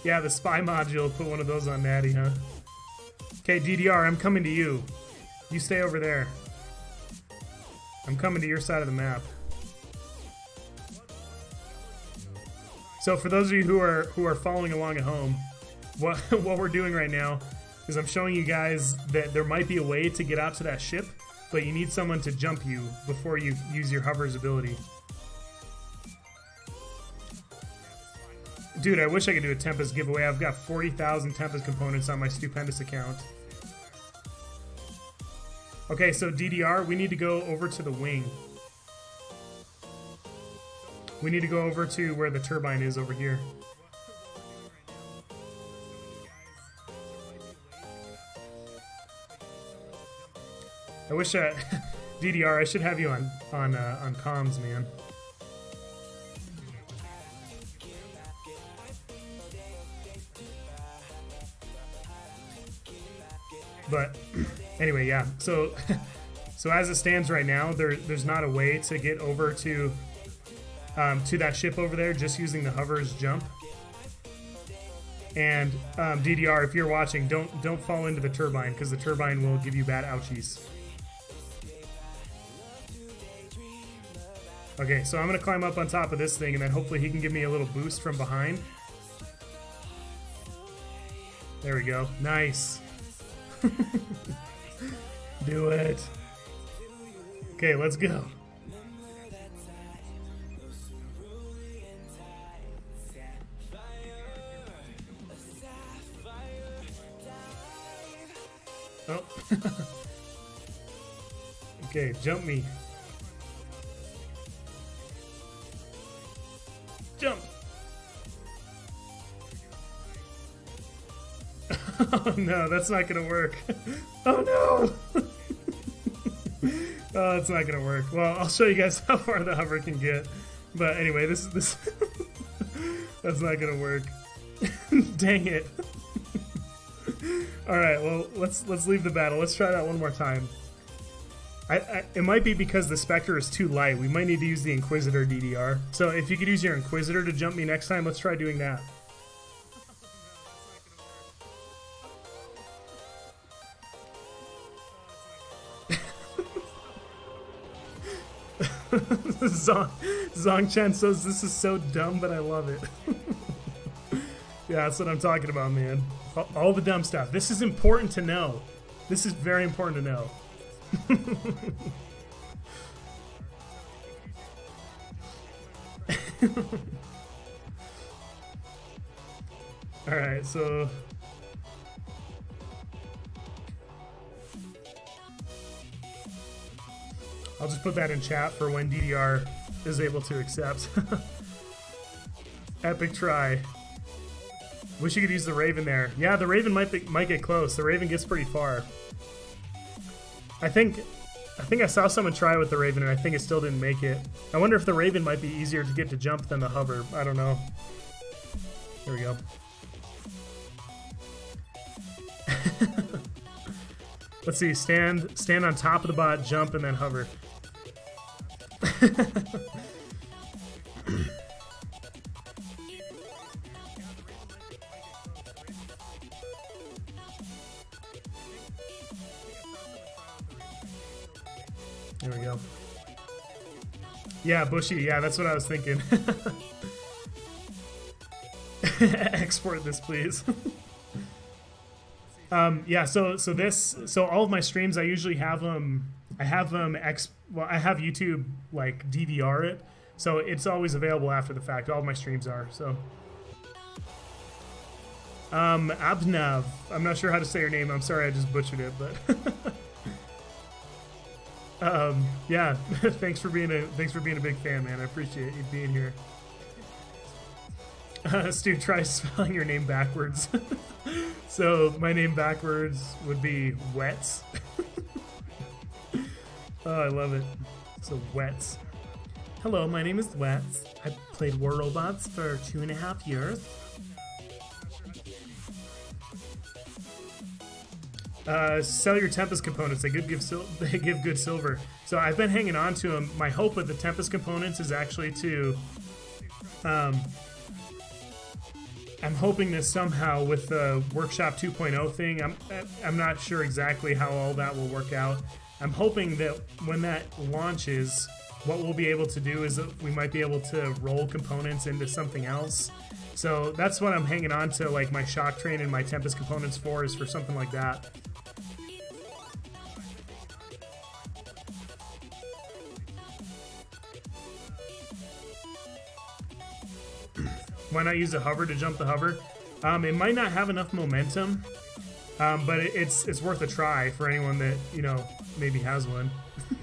S1: Yeah, the spy module put one of those on Natty, huh? Okay, DDR, I'm coming to you. You stay over there. I'm coming to your side of the map. So for those of you who are following along at home, what we're doing right now is I'm showing you guys that there might be a way to get out to that ship, but you need someone to jump you before you use your hover's ability. Dude, I wish I could do a Tempest giveaway. I've got 40,000 Tempest components on my stupendous account. Okay, so DDR, we need to go over to the wing. We need to go over to where the turbine is over here. I wish DDR, I should have you on comms, man. But anyway, yeah. So as it stands right now, there's not a way to get over to that ship over there just using the hover's jump. And DDR, if you're watching, don't fall into the turbine because the turbine will give you bad ouchies. Okay, so I'm gonna climb up on top of this thing, and then hopefully he can give me a little boost from behind. There we go. Nice. Do it. Okay, let's go. Oh. Okay, jump me. Jump. Oh no, that's not gonna work. Oh no! Oh, it's not gonna work. Well, I'll show you guys how far the hover can get. But anyway, this that's not gonna work. Dang it. Alright, well, let's leave the battle. Let's try that one more time. It might be because the Spectre is too light. We might need to use the Inquisitor DDR. So if you could use your Inquisitor to jump me next time, let's try doing that. Zongchen says this is so dumb, but I love it. Yeah, that's what I'm talking about, man. All the dumb stuff. This is important to know. This is very important to know. Alright, so... I'll just put that in chat for when DDR is able to accept. Epic try. Wish you could use the Raven there. Yeah, the Raven might get close. The Raven gets pretty far. I think I saw someone try with the Raven and I think it still didn't make it. I wonder if the Raven might be easier to get to jump than the hover. I don't know. There we go. Let's see. Stand on top of the bot, jump, and then hover. There we go. Yeah, Bushy. Yeah, that's what I was thinking. Export this, please. Yeah. So all of my streams, I usually have them. I have YouTube like DVR it, so it's always available after the fact. All of my streams are so. Abnav. I'm not sure how to say your name. I'm sorry, I just butchered it, but. Yeah, thanks for being a big fan, man. I appreciate you being here. Stu, try spelling your name backwards. So my name backwards would be Wets. Oh, I love it. So Wets. Hello, my name is Wets. I've played War Robots for 2.5 years. Sell your Tempest components. They give good silver. So I've been hanging on to them. My hope with the Tempest components is actually to I'm hoping that somehow with the Workshop 2.0 thing, I'm not sure exactly how all that will work out. I'm hoping that when that launches, what we'll be able to do is that we might be able to roll components into something else. So that's what I'm hanging on to, like my Shock Train and my Tempest components for, is for something like that. Why not use a hover to jump the hover? It might not have enough momentum, but it's worth a try for anyone that, you know, maybe has one.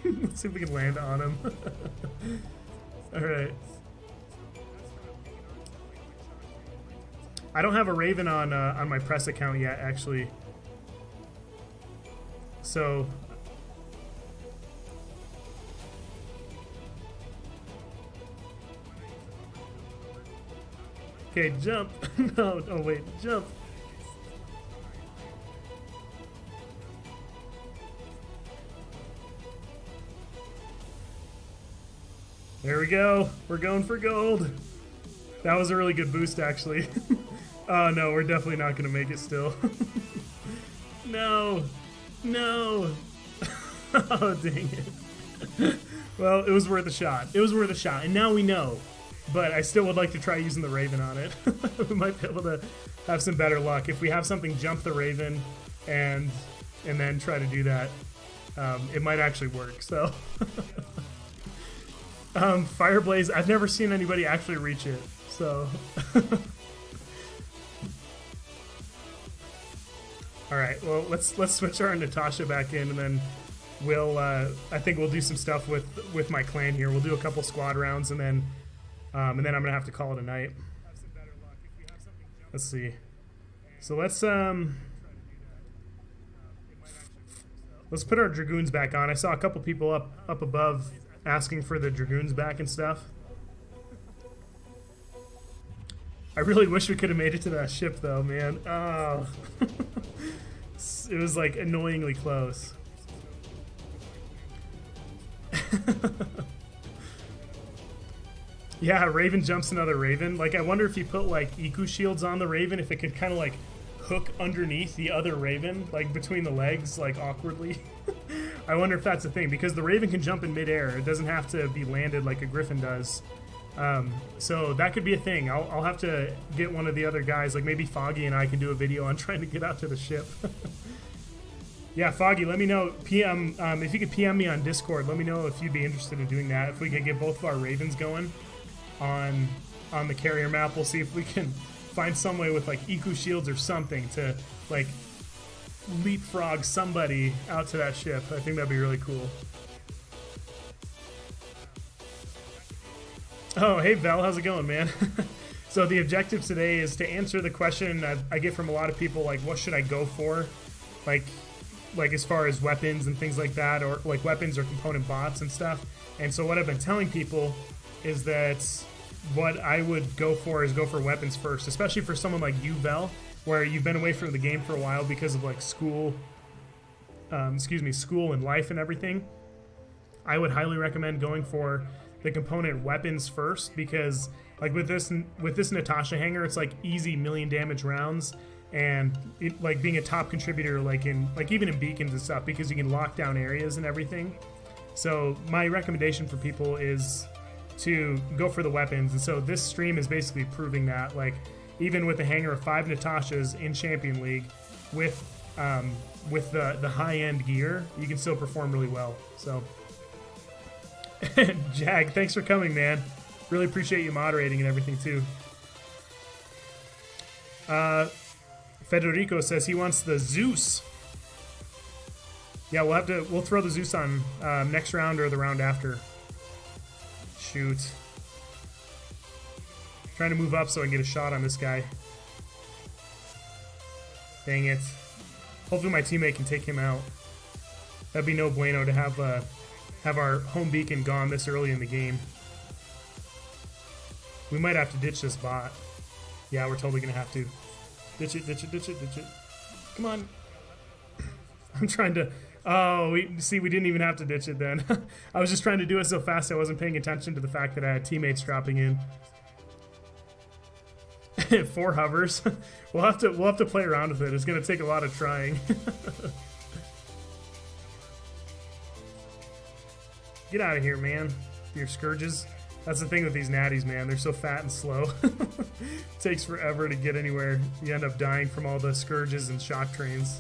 S1: Let's see if we can land on him. Alright. I don't have a Raven on my press account yet, actually. So... Okay, jump. No, oh wait, jump. There we go. We're going for gold. That was a really good boost, actually. Oh no, we're definitely not going to make it still. No. No. Oh, dang it. Well, it was worth a shot. It was worth a shot, and now we know. But I still would like to try using the Raven on it. We might be able to have some better luck. If we have something jump the Raven and then try to do that, it might actually work, so. Fireblaze, I've never seen anybody actually reach it, so. Alright, well, let's switch our Natasha back in, and then we'll, I think we'll do some stuff with my clan here. We'll do a couple squad rounds, and then I'm gonna have to call it a night. Let's see. So let's put our Dragoons back on. I saw a couple people up above asking for the Dragoons back and stuff. I really wish we could have made it to that ship though, man. Oh. It was like annoyingly close. Yeah, Raven jumps another Raven. Like, I wonder if you put, like, eco shields on the Raven, if it could kind of, like, hook underneath the other Raven, like, between the legs, like, awkwardly. I wonder if that's a thing, because the Raven can jump in midair. It doesn't have to be landed like a Griffin does. So that could be a thing. I'll have to get one of the other guys, like maybe Foggy and I can do a video on trying to get out to the ship. Yeah, Foggy, let me know. PM, if you could PM me on Discord, let me know if you'd be interested in doing that. If we can get both of our Ravens going on the carrier map, we'll see if we can find some way with like eco shields or something to like leapfrog somebody out to that ship. I think that'd be really cool. Oh, hey Val, how's it going, man? So the objective today is to answer the question I get from a lot of people, like what should I go for? Like as far as weapons and things like that, or like weapons or component bots and stuff. And so what I've been telling people is that what I would go for is go for weapons first, especially for someone like you, Vel, where you've been away from the game for a while because of like school, school and life and everything. I would highly recommend going for the component weapons first, because like with this Natasha hanger, it's like easy million damage rounds, and it, like being a top contributor, like even in beacons and stuff, because you can lock down areas and everything. So my recommendation for people is to go for the weapons, and so this stream is basically proving that, like even with a hanger of 5 Natashas in Champion League with the high-end gear, you can still perform really well. So Jag, thanks for coming, man. Really appreciate you moderating and everything too. Federico says he wants the Zeus. Yeah, we'll throw the Zeus on next round or the round after. Shoot. Trying to move up so I can get a shot on this guy. Dang it. Hopefully my teammate can take him out. That'd be no bueno to have our home beacon gone this early in the game. We might have to ditch this bot. Yeah, we're totally gonna have to. Ditch it, ditch it, ditch it, ditch it. Come on. I'm trying to... Oh, we didn't even have to ditch it then. I was just trying to do it so fast I wasn't paying attention to the fact that I had teammates dropping in. 4 hovers. We'll have to play around with it. It's gonna take a lot of trying. Get out of here, man. Your scourges. That's the thing with these natties, man. They're so fat and slow. Takes forever to get anywhere. You end up dying from all the scourges and shock trains.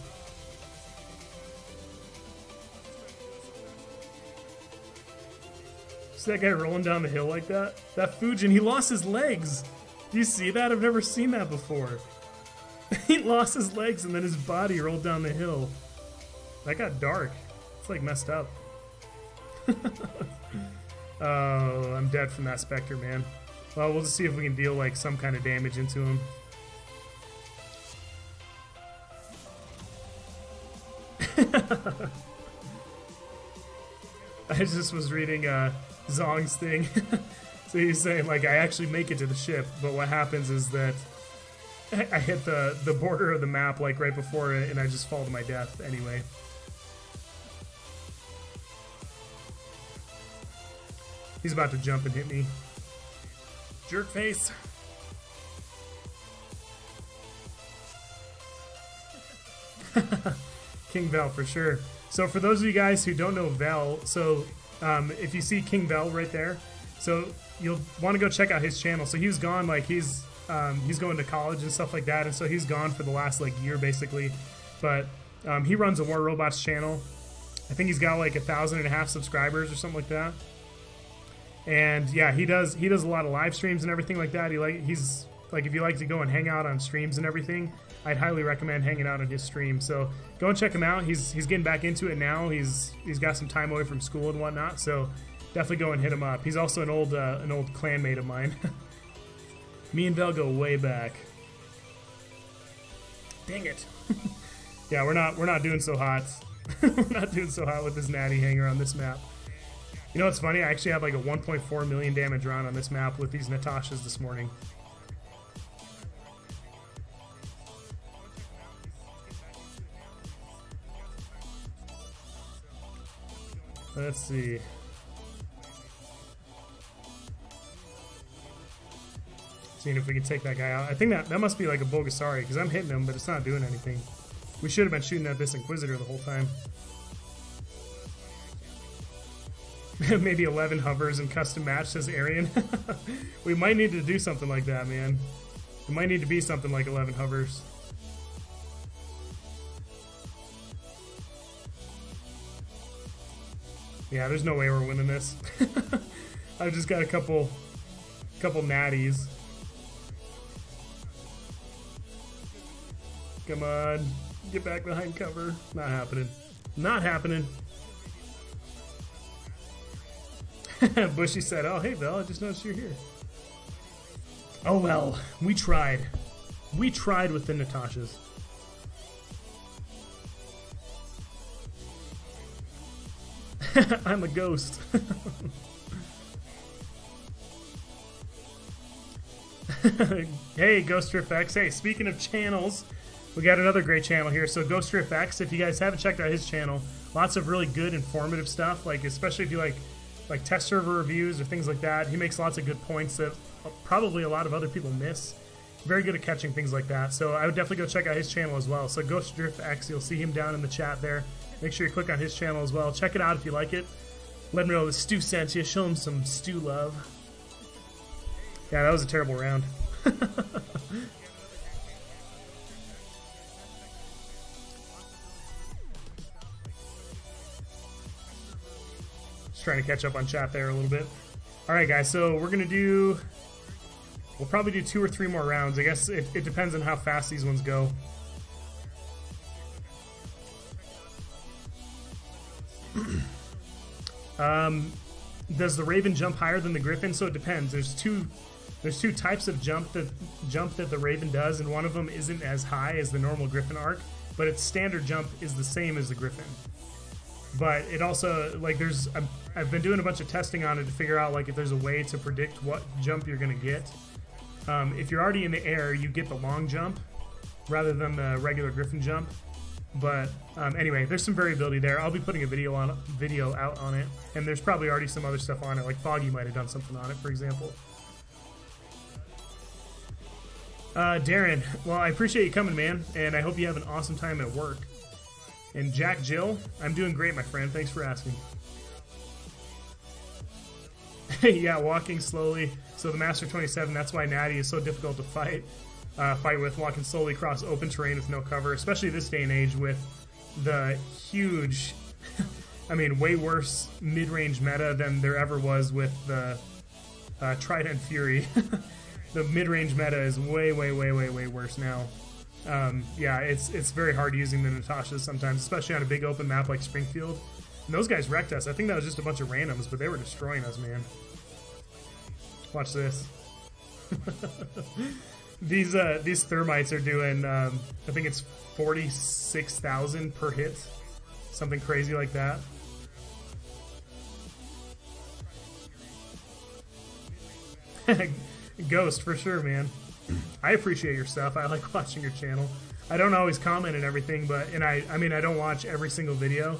S1: See that guy rolling down the hill like that? That Fujin, he lost his legs. Do you see that? I've never seen that before. He lost his legs and then his body rolled down the hill. That got dark. It's like messed up. Oh, I'm dead from that Spectre, man. Well, we'll just see if we can deal like some kind of damage into him. I just was reading Zong's thing. So he's saying, like, I actually make it to the ship, but what happens is that I hit the border of the map, like, right before it, and I just fall to my death anyway. He's about to jump and hit me. Jerk face. King Vel, for sure. So for those of you guys who don't know Vel, so if you see King Vel right there, so you'll want to go check out his channel. So he's gone, like he's going to college and stuff like that, and so he's gone for the last like year basically. But he runs a War Robots channel. I think he's got like 1,500 subscribers or something like that. And yeah, he does a lot of live streams and everything like that. He's like, if you like to go and hang out on streams and everything, I'd highly recommend hanging out on his stream. So go and check him out. He's getting back into it now. He's got some time away from school and whatnot. So definitely go and hit him up. He's also an old clanmate of mine. Me and Vel go way back. Dang it. Yeah, we're not doing so hot. We're not doing so hot with this natty hanger on this map. You know what's funny? I actually had like a 1.4 million damage round on this map with these Natashas this morning. Let's see. Seeing if we can take that guy out. I think that must be like a Bogasari, because I'm hitting him, but it's not doing anything. We should have been shooting at this Inquisitor the whole time. Maybe 11 hovers and custom match, says Arian. We might need to do something like that, man. It might need to be something like 11 hovers. Yeah, there's no way we're winning this. I've just got a couple natties. Come on, get back behind cover. Not happening. Not happening. Bushy said, oh, hey, Vel, I just noticed you're here. Oh, well, we tried. We tried with the Natashas. I'm a ghost. Hey, GhostRiffX. Hey, speaking of channels, we got another great channel here. So GhostRiffX, if you guys haven't checked out his channel, lots of really good, informative stuff, like especially if you like test server reviews or things like that. He makes lots of good points that probably a lot of other people miss. Very good at catching things like that. So I would definitely go check out his channel as well. So GhostRiffX, you'll see him down in the chat there. Make sure you click on his channel as well. Check it out if you like it. Let him know the Stu sent you. Show him some Stu love. Yeah, that was a terrible round. Just trying to catch up on chat there a little bit. Alright guys, so we're going to do... We'll probably do 2 or 3 more rounds. I guess it depends on how fast these ones go. Does the Raven jump higher than the Griffin? So it depends. There's two There's two types of jump that the Raven does, and one of them isn't as high as the normal Griffin arc, but its standard jump is the same as the Griffin. But it also, like, I've been doing a bunch of testing on it to figure out, like, if there's a way to predict what jump you're gonna get. If you're already in the air, you get the long jump rather than the regular Griffin jump. But anyway, there's some variability there. I'll be putting a video out on it, and there's probably already some other stuff on it, like Foggy might have done something on it, for example. Darren, well, I appreciate you coming, man, and I hope you have an awesome time at work. And Jack Jill, I'm doing great, my friend. Thanks for asking. Yeah, walking slowly. So the Master 27, that's why Natty is so difficult to fight with, walking slowly across open terrain with no cover, especially this day and age with the huge, I mean, way worse mid-range meta than there ever was with the Trident Fury. The mid-range meta is way worse now. Yeah, it's very hard using the Natashas sometimes, especially on a big open map like Springfield. And those guys wrecked us. I think that was just a bunch of randoms, but they were destroying us, man. Watch this. These thermites are doing, I think it's 46,000 per hit. Something crazy like that. Ghost, for sure, man. I appreciate your stuff. I like watching your channel. I don't always comment and everything, but I mean I don't watch every single video,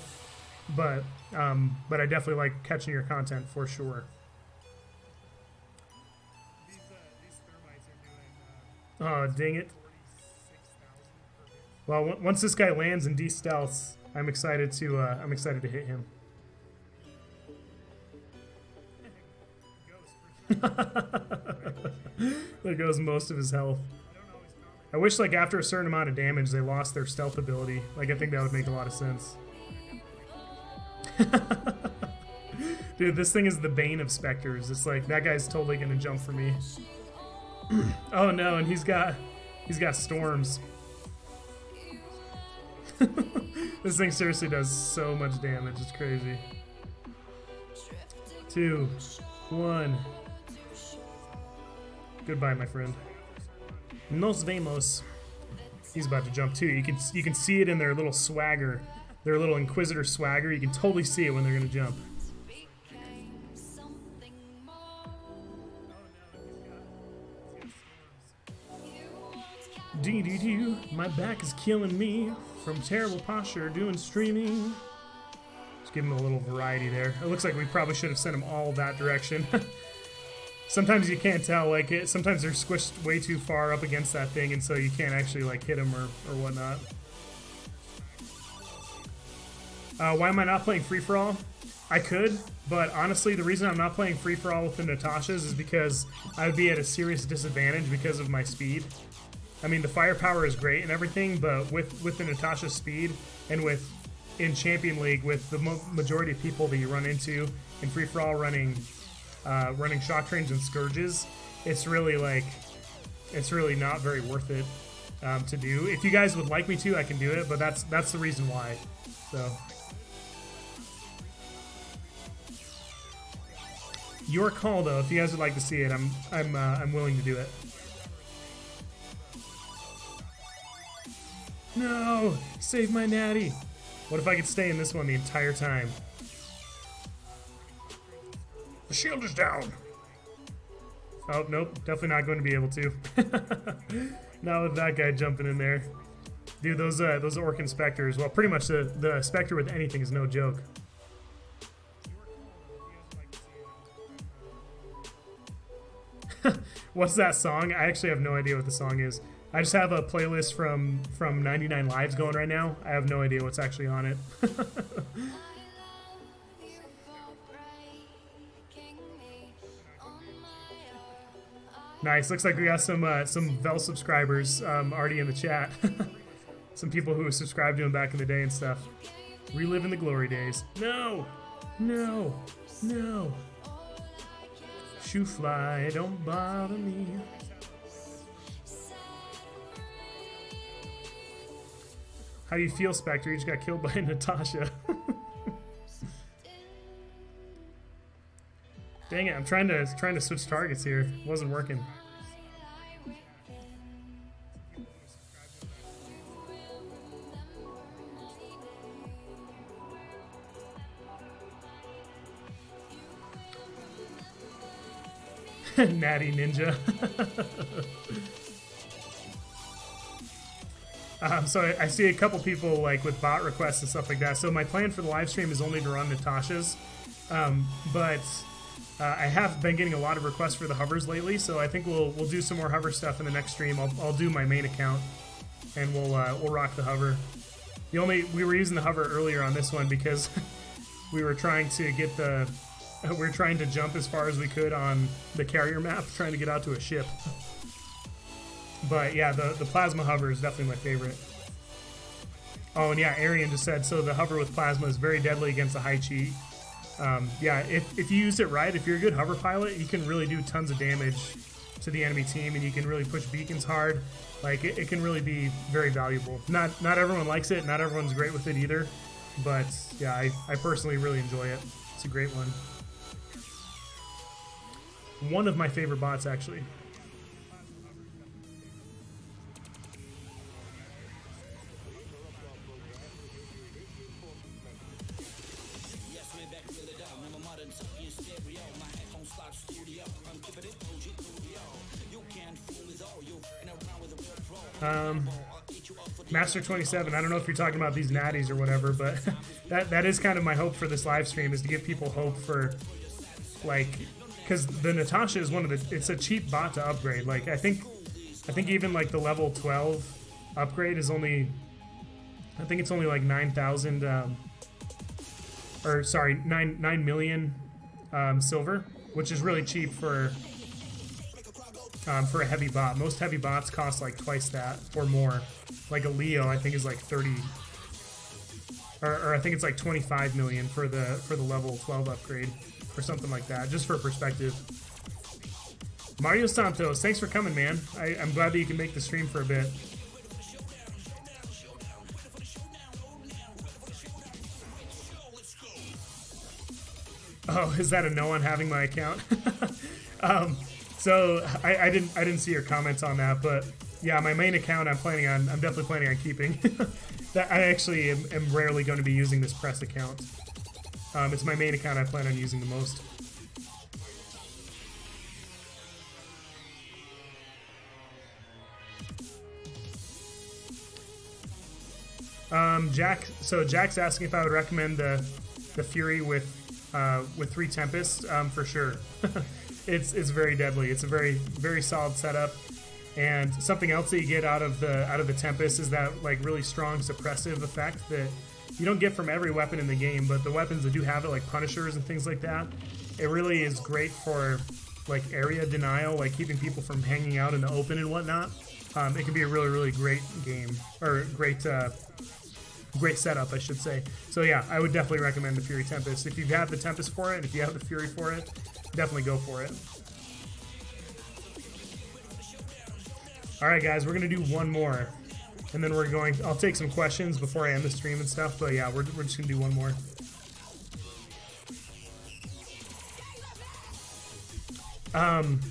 S1: but I definitely like catching your content for sure. Oh, dang it. Well, once this guy lands and de-stealths, I'm excited to hit him. There goes most of his health. I wish, like, after a certain amount of damage, they lost their stealth ability. Like, I think that would make a lot of sense. Dude, this thing is the bane of specters. It's like, that guy's totally gonna jump for me. Oh no, and he's got storms. This thing seriously does so much damage, it's crazy. 2, 1. Goodbye, my friend. Nos vemos. He's about to jump too. You can see it in their little swagger, their little Inquisitor swagger. You can totally see it when they're gonna jump. Dee, my back is killing me from terrible posture doing streaming. Just give him a little variety there. It looks like we probably should have sent him all that direction. Sometimes you can't tell, like, sometimes they're squished way too far up against that thing, and so you can't actually, like, hit them or whatnot. Why am I not playing free-for-all? I could, but honestly, the reason I'm not playing free-for-all with the Natashas is because I would be at a serious disadvantage because of my speed. I mean, the firepower is great and everything, but with the Natasha speed and in Champion League, with the majority of people that you run into in free-for-all running shock trains and scourges, it's really not very worth it to do. If you guys would like me to, I can do it, but that's the reason why. So your call, though. If you guys would like to see it, I'm willing to do it. No! Save my natty! What if I could stay in this one the entire time? The shield is down! Oh, nope. Definitely not going to be able to. Not with that guy jumping in there. Dude, those Orc Inspectors, well, pretty much the Spectre with anything is no joke. What's that song? I actually have no idea what the song is. I just have a playlist from 99 Lives going right now. I have no idea what's actually on it. Nice. Looks like we got some Vel subscribers already in the chat. Some people who subscribed to him back in the day and stuff. Reliving the glory days. No! No! No! Shoo fly, don't bother me. How do you feel, Spectre? You just got killed by Natasha. Dang it! I'm trying to switch targets here. It wasn't working. Natty Ninja. So I see a couple people like with bot requests and stuff like that. So my plan for the live stream is only to run Natasha's, but I have been getting a lot of requests for the hovers lately. So I think we'll do some more hover stuff in the next stream. I'll do my main account, and we'll rock the hover. We were using the hover earlier on this one because we were trying to get we're trying to jump as far as we could on the carrier map, trying to get out to a ship. But yeah, the plasma hover is definitely my favorite. Oh, and yeah, Arian just said, so the hover with plasma is very deadly against a high cheat. Yeah, if you use it right, if you're a good hover pilot, you can really do tons of damage to the enemy team, and you can really push beacons hard. Like, it can really be very valuable. Not everyone likes it, not everyone's great with it either, but yeah, I personally really enjoy it. It's a great one. One of my favorite bots, actually. Master 27, I don't know if you're talking about these natties or whatever, but that is kind of my hope for this live stream, is to give people hope for, like, because the Natasha is it's a cheap bot to upgrade. Like, I think even like the level 12 upgrade is only, I think it's only like 9,000 or sorry, 9 million silver, which is really cheap for a heavy bot. Most heavy bots cost like twice that or more. Like a Leo, I think is like 30, or I think it's like 25 million for the level 12 upgrade, or something like that, just for perspective. Mario Santos, thanks for coming, man. I'm glad that you can make the stream for a bit. Oh, is that a no on having my account? So I didn't see your comments on that, but yeah, my main account I'm definitely planning on keeping. That I actually am rarely going to be using this press account. It's my main account I plan on using the most. Jack's asking if I would recommend the Fury with 3 Tempests. For sure. It's very deadly. It's a very solid setup. And something else that you get out of the Tempest is that like really strong suppressive effect that you don't get from every weapon in the game, but the weapons that do have it, like Punishers and things like that, it really is great for like area denial, like keeping people from hanging out in the open and whatnot. It can be a really great game, or great setup, I should say. So yeah, I would definitely recommend the Fury Tempest. If you have the Tempest for it, if you have the Fury for it, definitely go for it. Alright guys, we're going to do one more. And then I'll take some questions before I end the stream and stuff, but yeah, we're just going to do one more.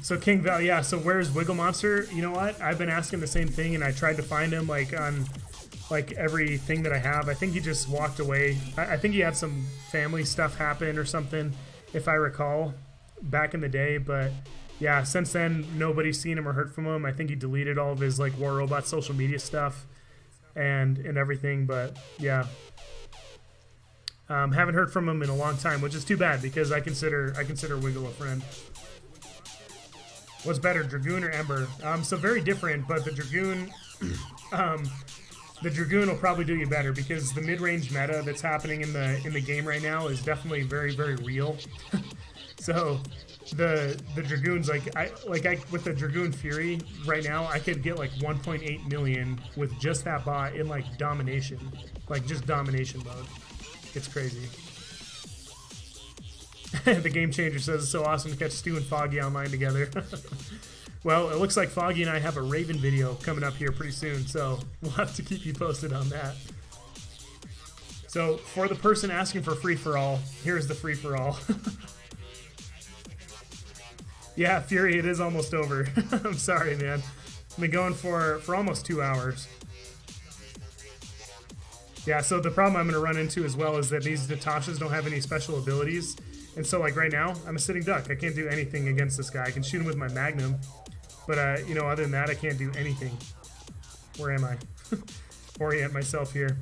S1: So King Val, yeah, so where's Wiggle Monster? You know what? I've been asking the same thing, and I tried to find him like on like everything that I have. I think he just walked away. I think he had some family stuff happen or something, if I recall, back in the day, but yeah, since then nobody's seen him or heard from him. I think he deleted all of his like War Robot social media stuff and everything, but yeah. Haven't heard from him in a long time, which is too bad because I consider Wiggle a friend. What's better, Dragoon or Ember? So very different, but the Dragoon the Dragoon will probably do you better because the mid-range meta that's happening in the game right now is definitely very real. So the Dragoons, with the Dragoon Fury right now, I could get like 1.8 million with just that bot in like domination, like just domination mode. It's crazy. The Game Changer says it's so awesome to catch Stu and Foggy online together. Well, it looks like Foggy and I have a Raven video coming up here pretty soon, so we'll have to keep you posted on that. So, for the person asking for free-for-all, here's the free-for-all. Yeah, Fury, it is almost over. I'm sorry, man. I've been going for almost 2 hours. Yeah, so the problem I'm going to run into as well is that these Natashas don't have any special abilities. And so, like, right now, I'm a sitting duck. I can't do anything against this guy. I can shoot him with my Magnum. But, you know, other than that, I can't do anything. Where am I? Orient myself here.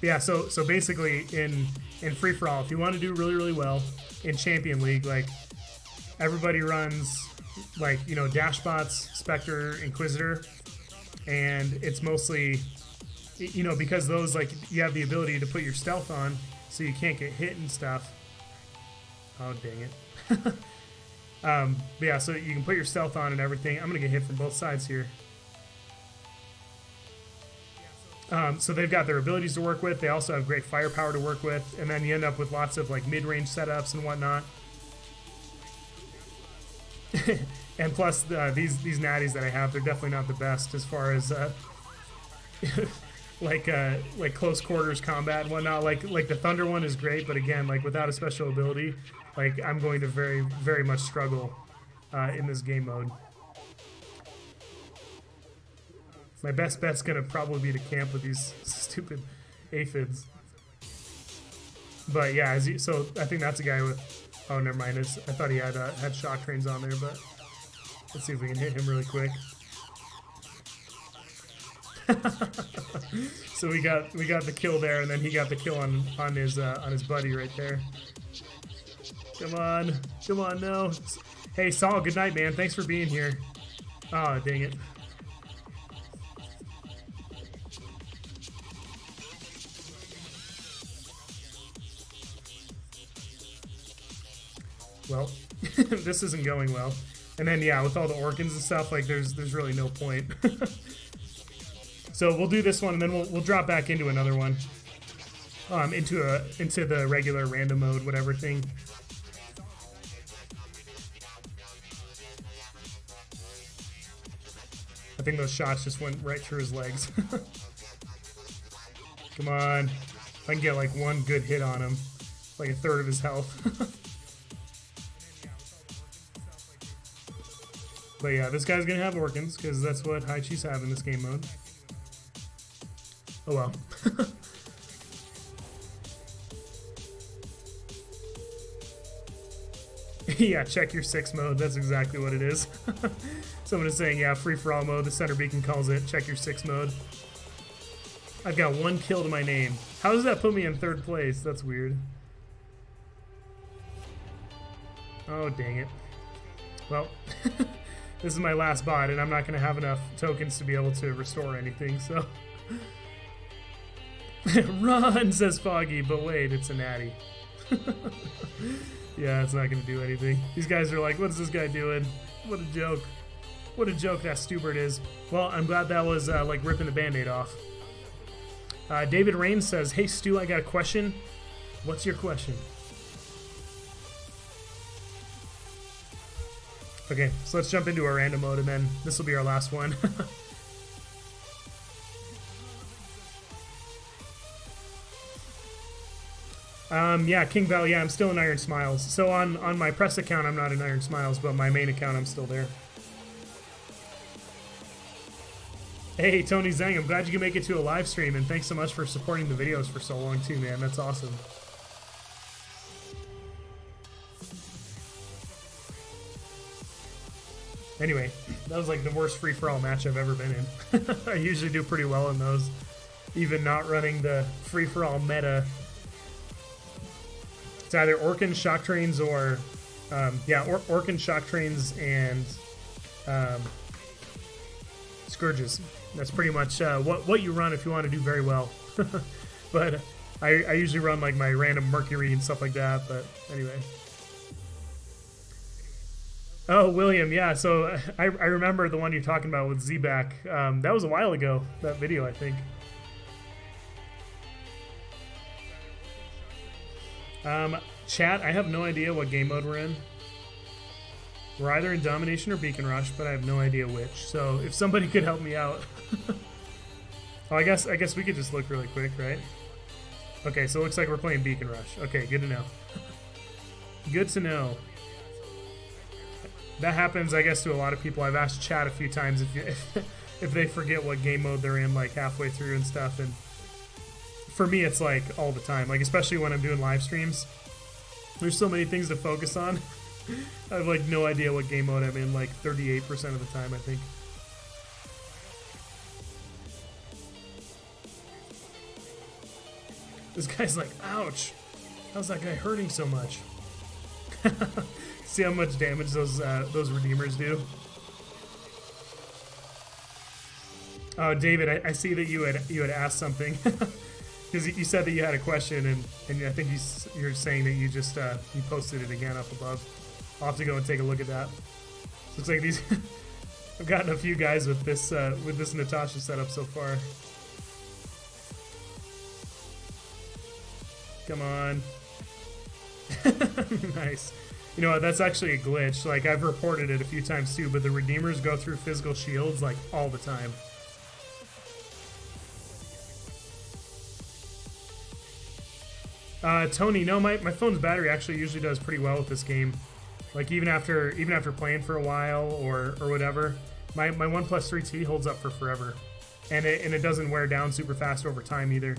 S1: Yeah, so basically, in free-for-all, if you want to do really, really well in Champion League, like, everybody runs, like, you know, Dashbots, Spectre, Inquisitor, and it's mostly, you know, because those, like, you have the ability to put your stealth on, so you can't get hit and stuff. Oh, dang it. But yeah, so you can put your stealth on and everything. I'm gonna get hit from both sides here. So they've got their abilities to work with. They also have great firepower to work with, and then you end up with lots of like mid-range setups and whatnot. And plus, these natties that I have, they're definitely not the best as far as like close quarters combat and whatnot. Like the Thunder one is great, but again, like without a special ability, like I'm going to very, very much struggle in this game mode. My best bet's gonna probably be to camp with these stupid aphids. But yeah, so I think that's a guy with. Oh, never mind. I thought he had shock trains on there, but let's see if we can hit him really quick. So we got the kill there, and then he got the kill on his buddy right there. Come on, no. Hey, Saul, good night, man. Thanks for being here. Oh, dang it. Well, this isn't going well. And then, yeah, with all the organs and stuff, like, there's really no point. So we'll do this one, and then we'll drop back into another one. Into the regular random mode, whatever thing. I think those shots just went right through his legs. Come on. If I can get, like, one good hit on him. Like a third of his health. But yeah, this guy's gonna have organs, because that's what high chiefs have in this game mode. Oh well. Yeah, check your 6 mode, that's exactly what it is. Someone is saying, yeah, free-for-all mode, the center beacon calls it, check your 6 mode. I've got 1 kill to my name. How does that put me in 3rd place? That's weird. Oh, dang it. Well... This is my last bot, and I'm not going to have enough tokens to be able to restore anything, so... Run, says Foggy, but wait, it's a natty. Yeah, it's not going to do anything. These guys are like, what's this guy doing? What a joke. What a joke that Stubert is. Well, I'm glad that was, like, ripping the Band-Aid off. David Rains says, hey, Stu, I got a question. What's your question? Okay, so let's jump into our random mode, and then this will be our last one. Yeah, King Val, yeah, I'm still in Iron Smiles. So on my press account, I'm not in Iron Smiles, but my main account, I'm still there. Hey, Tony Zhang, I'm glad you can make it to a live stream, and thanks so much for supporting the videos for so long, too, man. That's awesome. Anyway, that was like the worst free-for-all match I've ever been in. I usually do pretty well in those, even not running the free-for-all meta. It's either Orkin, Shock Trains, or... yeah, Orkin, Shock Trains, and Scourges. That's pretty much what you run if you want to do very well. But I usually run like my random Mercury and stuff like that, but anyway. Oh, William, yeah, so I remember the one you're talking about with Z-Back. That was a while ago, that video, I think. Chat, I have no idea what game mode we're in. We're either in Domination or Beacon Rush, but I have no idea which. So if somebody could help me out. Oh, I guess we could just look really quick, right? Okay, so it looks like we're playing Beacon Rush. Okay, good to know. Good to know. That happens, I guess, to a lot of people. I've asked chat a few times if they forget what game mode they're in, like halfway through and stuff. And for me, it's like all the time. Like especially when I'm doing live streams, there's so many things to focus on. I have like no idea what game mode I'm in. Like 38% of the time, I think. This guy's like, ouch! How's that guy hurting so much? See how much damage those redeemers do. Oh, David, I see that you had asked something because you said that you had a question, and I think you're saying that you just you posted it again up above. I'll have to go and take a look at that. Looks like these. I've gotten a few guys with this Natasha setup so far. Come on. Nice. You know what, that's actually a glitch. Like, I've reported it a few times too, but the Redeemers go through physical shields, like, all the time. Tony, no, my phone's battery actually usually does pretty well with this game. Like, even after playing for a while or whatever, my OnePlus 3T holds up for forever. And it doesn't wear down super fast over time either.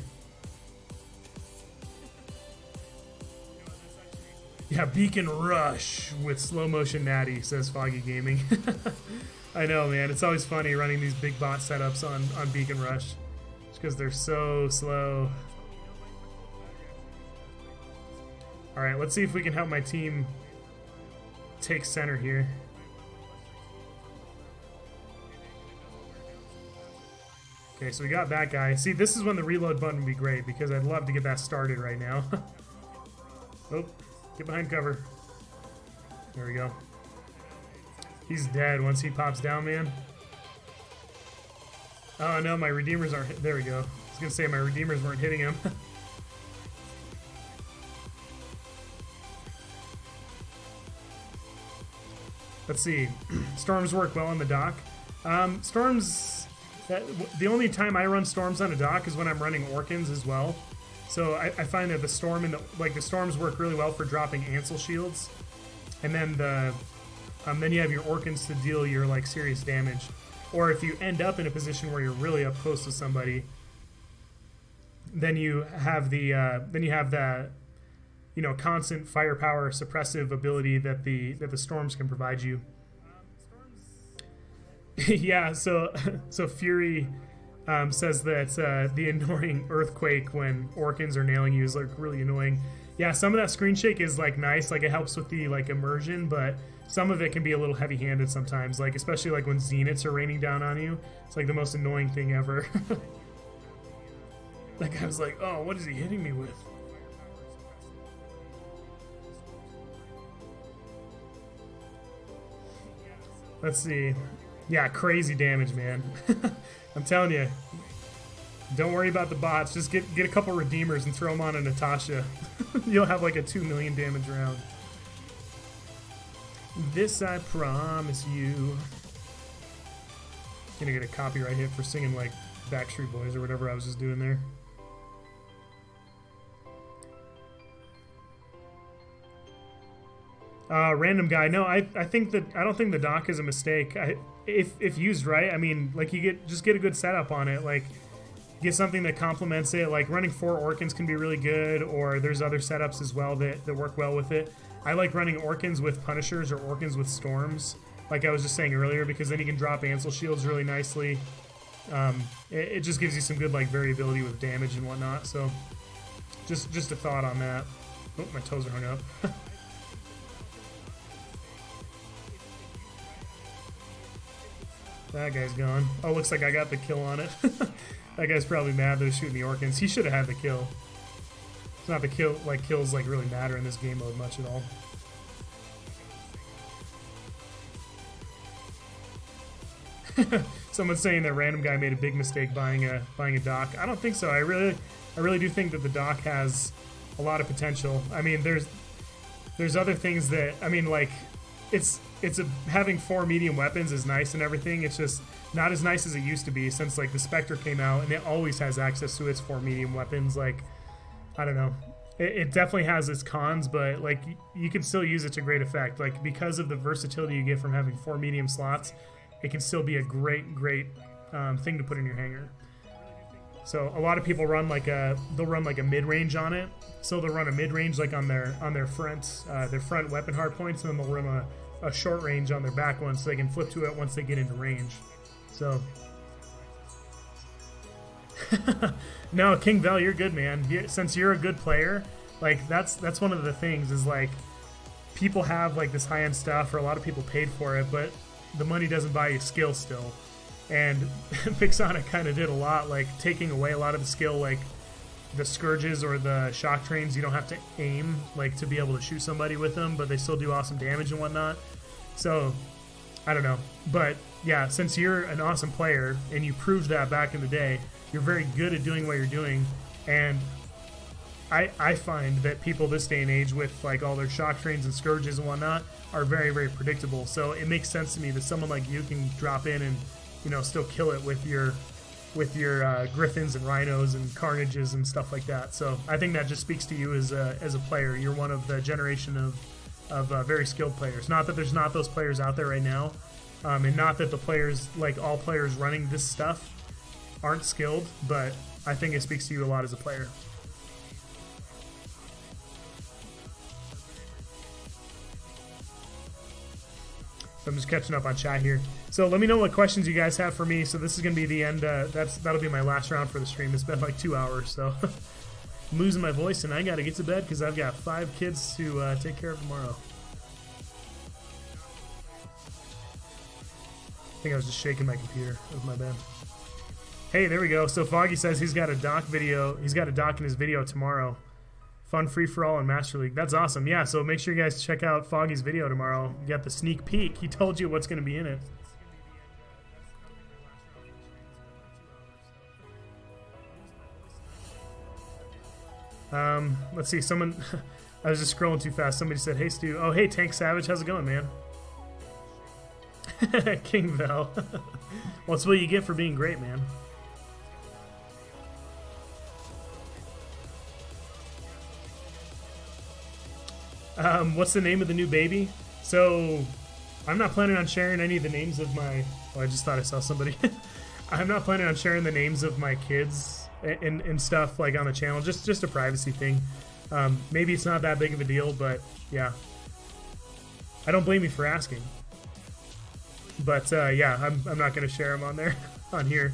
S1: Yeah, Beacon Rush with slow motion natty, says Foggy Gaming. I know, man. It's always funny running these big bot setups on Beacon Rush. Just because they're so slow. Alright, let's see if we can help my team take center here. Okay, so we got that guy. See, this is when the reload button would be great, because I'd love to get that started right now. Oh. Get behind cover. There we go. He's dead once he pops down, man. Oh no, my Redeemers aren't. There we go. I was gonna say my Redeemers weren't hitting him. Let's see. Storms work well on the dock. Storms. The only time I run storms on a dock is when I'm running Orkans as well. So I find that the storm and the storms work really well for dropping Ansel shields, and then then you have your Orkans to deal your like serious damage, or if you end up in a position where you're really up close to somebody, then you have the constant firepower suppressive ability that the storms can provide you. Yeah, so Fury. Says that the annoying earthquake when Orkans are nailing you is like really annoying. Yeah, some of that screen shake is like nice, like it helps with the like immersion, but some of it can be a little heavy-handed sometimes, like especially like when zeniths are raining down on you. It's like the most annoying thing ever. That guy was like, oh, what is he hitting me with? Let's see. Yeah, crazy damage, man. I'm telling you, don't worry about the bots. Just get a couple Redeemers and throw them on a Natasha. You'll have like a 2 million damage round. This I promise you. Gonna get a copyright hit for singing like Backstreet Boys or whatever I was just doing there. Random guy. No, I don't think the dock is a mistake. If used right, I mean, like just get a good setup on it. Like get something that complements it. Like running 4 Orkans can be really good, or there's other setups as well that work well with it. I like running Orkans with Punishers or Orkans with Storms, like I was just saying earlier, because then you can drop Ansel shields really nicely. It just gives you some good like variability with damage and whatnot. So just a thought on that. Oh, my toes are hung up. That guy's gone. Oh, looks like I got the kill on it. That guy's probably mad that he's shooting the Orkans. He should have had the kill. It's not the kill, like kills like really matter in this game mode much at all. Someone's saying that random guy made a big mistake buying a dock. I don't think so. I really do think that the dock has a lot of potential. I mean, there's other things that, I mean, like having 4 medium weapons is nice and everything. It's just not as nice as it used to be since like the Spectre came out, and it always has access to its 4 medium weapons. Like, I don't know. it definitely has its cons, but like you can still use it to great effect. Like because of the versatility you get from having 4 medium slots, it can still be a great thing to put in your hanger. So a lot of people run like they'll run like a mid-range on it. So they'll run a mid-range like on their front weapon hard points, and then they'll run a short range on their back one, so they can flip to it once they get into range. So no, King Vel, you're good, man. Since you're a good player, like that's one of the things is like people have like this high-end stuff, or a lot of people paid for it, but the money doesn't buy you skill still. And Pixonic kind of did a lot, like taking away a lot of the skill, like the scourges or the shock trains. You don't have to aim like to be able to shoot somebody with them, but they still do awesome damage and whatnot. So I don't know, but yeah, since you're an awesome player and you proved that back in the day, you're very good at doing what you're doing. And I find that people this day and age with like all their shock trains and scourges and whatnot are very predictable. So it makes sense to me that someone like you can drop in and, you know, still kill it with your Griffins and Rhinos and Carnages and stuff like that. So I think that just speaks to you as a player. You're one of the generation of very skilled players. Not that there's not those players out there right now, and not that the players, like all players running this stuff, aren't skilled, but I think it speaks to you a lot as a player. I'm just catching up on chat here. So let me know what questions you guys have for me. So this is going to be the end. That'll be my last round for the stream. It's been like 2 hours, so I'm losing my voice, and I got to get to bed because I've got 5 kids to take care of tomorrow. I think I was just shaking my computer. That was my bad. Hey, there we go. So Foggy says he's got a doc video. He's got a doc in his video tomorrow. Fun free-for-all in Master League. That's awesome. Yeah, so make sure you guys check out Foggy's video tomorrow. You got the sneak peek. He told you what's going to be in it. Let's see. Someone... I was just scrolling too fast. Somebody said, hey, Stu. Oh, hey, Tank Savage. How's it going, man? King Vel. Well, it's what you get for being great, man. What's the name of the new baby? So, I'm not planning on sharing any of the names of my... Oh, I just thought I saw somebody. I'm not planning on sharing the names of my kids and stuff like on the channel. Just a privacy thing. Maybe it's not that big of a deal, but yeah. I don't blame you for asking. But yeah, I'm not going to share them on there, on here.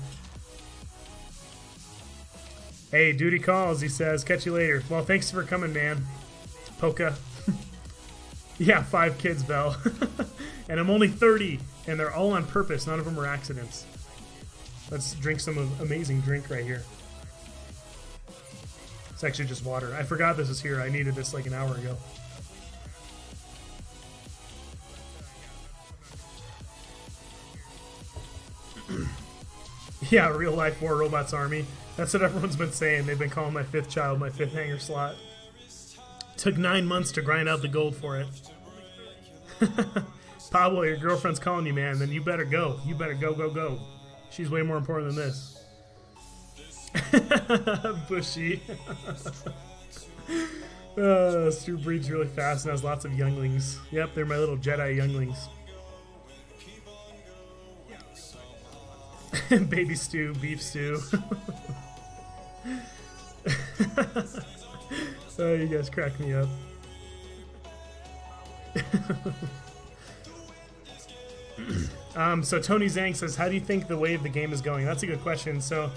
S1: Hey, duty calls, he says. Catch you later. Well, thanks for coming, man. Polka. Yeah, 5 kids, Vel. And I'm only 30, and they're all on purpose. None of them are accidents. Let's drink some amazing drink right here. It's actually just water. I forgot this was here. I needed this like an hour ago. Yeah, real life War Robots Army. That's what everyone's been saying. They've been calling my 5th child my 5th hanger slot. Took 9 months to grind out the gold for it. Pablo, your girlfriend's calling you, man. Then you better go. You better go. She's way more important than this. Bushy. Stu breeds really fast and has lots of younglings. Yep, they're my little Jedi younglings. Baby stew, beef stew. Oh, you guys crack me up. So Tony Zhang says, how do you think the way of the game is going? That's a good question. So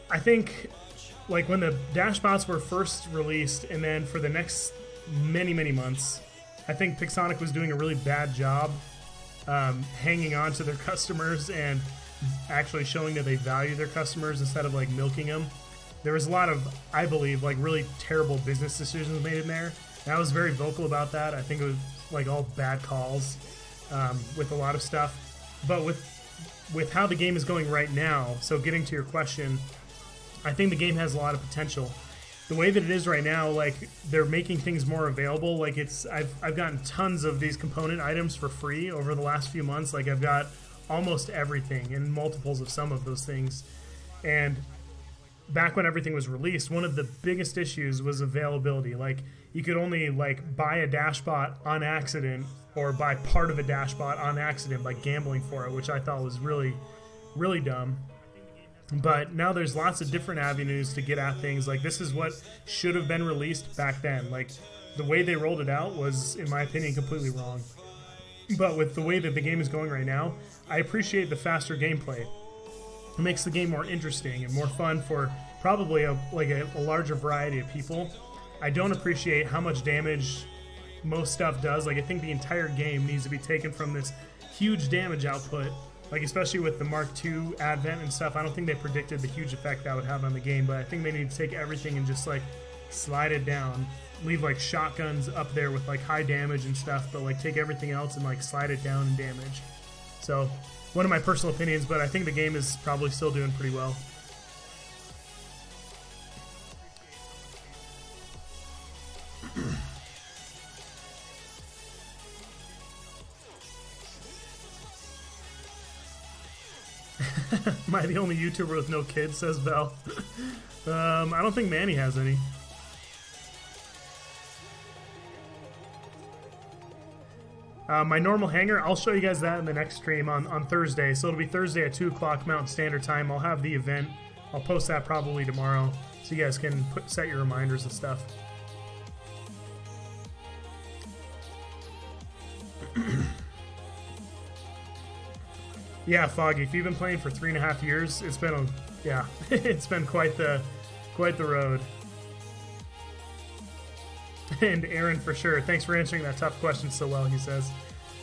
S1: I think like when the dashbots were first released and then for the next many months, I think Pixonic was doing a really bad job hanging on to their customers and actually showing that they value their customers instead of like milking them. There was a lot of, I believe, like really terrible business decisions made in there. And I was very vocal about that. I think it was like all bad calls with a lot of stuff. But with how the game is going right now, so getting to your question, I think the game has a lot of potential. The way that it is right now, like they're making things more available. Like I've gotten tons of these component items for free over the last few months. Like I've got almost everything and multiples of some of those things. And back when everything was released, one of the biggest issues was availability. Like, you could only like buy a dashbot on accident or buy part of a dashbot on accident by gambling for it, which I thought was really, really dumb. But now there's lots of different avenues to get at things. Like, this is what should have been released back then. Like, the way they rolled it out was, in my opinion, completely wrong. But with the way that the game is going right now, I appreciate the faster gameplay. It makes the game more interesting and more fun for probably a larger variety of people. I don't appreciate how much damage most stuff does. Like, I think the entire game needs to be taken from this huge damage output. Like, especially with the Mark II advent and stuff, I don't think they predicted the huge effect that would have on the game, but I think they need to take everything and just, like, slide it down. Leave, like, shotguns up there with, like, high damage and stuff, but, like, take everything else and, like, slide it down in damage. So, one of my personal opinions, but I think the game is probably still doing pretty well. Am I the only YouTuber with no kids, says Bell? I don't think Manny has any. My normal hangar, I'll show you guys that in the next stream on Thursday. So it'll be Thursday at 2 o'clock Mountain Standard Time. I'll have the event. I'll post that probably tomorrow, so you guys can set your reminders and stuff. Yeah, Foggy, if you've been playing for 3.5 years, it's been yeah, it's been quite the road. And Aaron, for sure, thanks for answering that tough question so well, he says.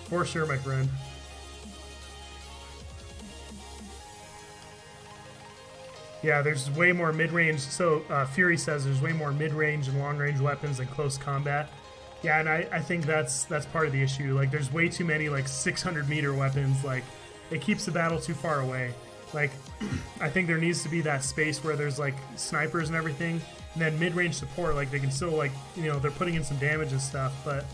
S1: For sure, my friend. Yeah, there's way more mid-range. So Fury says there's way more mid-range and long-range weapons than close combat. Yeah, and I think that's part of the issue. Like, there's way too many, like, 600-meter weapons. Like, it keeps the battle too far away. Like, I think there needs to be that space where there's, like, snipers and everything. And then mid-range support, like, they can still, like, you know, they're putting in some damage and stuff. But,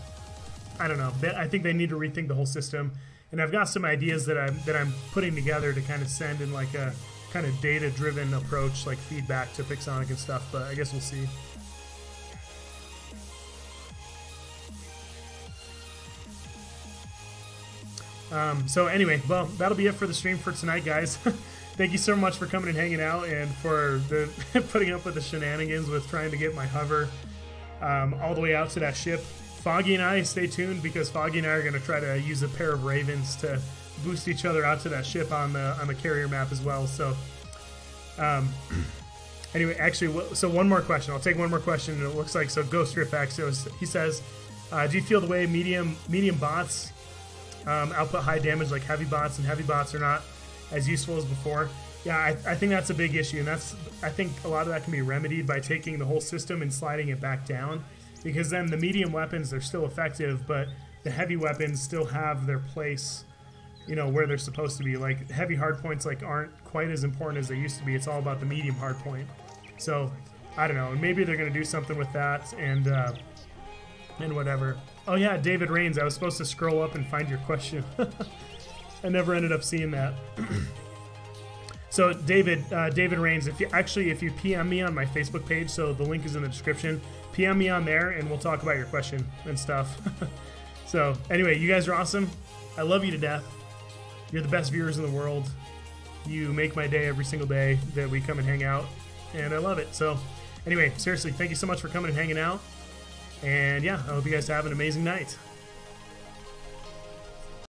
S1: I don't know. I think they need to rethink the whole system. And I've got some ideas that I'm putting together to kind of send in, like, a kind of data-driven approach, like feedback to Pixonic and stuff. But I guess we'll see. So anyway, well, that'll be it for the stream for tonight, guys. Thank you so much for coming and hanging out and for the putting up with the shenanigans with trying to get my hover all the way out to that ship. Foggy and I, stay tuned, because Foggy and I are going to try to use a pair of Ravens to boost each other out to that ship on the carrier map as well. So anyway, actually, so one more question. I'll take one more question, and it looks like, so Ghost Riff X, so he says, do you feel the way medium bots output high damage like heavy bots, and heavy bots are not as useful as before? Yeah, I think that's a big issue, and I think a lot of that can be remedied by taking the whole system and sliding it back down, because then the medium weapons, they're still effective, but the heavy weapons still have their place, you know, where they're supposed to be. Like, heavy hardpoints, like, aren't quite as important as they used to be. It's all about the medium hardpoint. So I don't know, maybe they're going to do something with that, and whatever. Oh yeah, David Rains, I was supposed to scroll up and find your question. I never ended up seeing that. So David Rains, if you PM me on my Facebook page, so the link is in the description, PM me on there and we'll talk about your question and stuff. So anyway, you guys are awesome. I love you to death. You're the best viewers in the world. You make my day every single day that we come and hang out, and I love it. So anyway, seriously, thank you so much for coming and hanging out. And yeah, I hope you guys have an amazing night.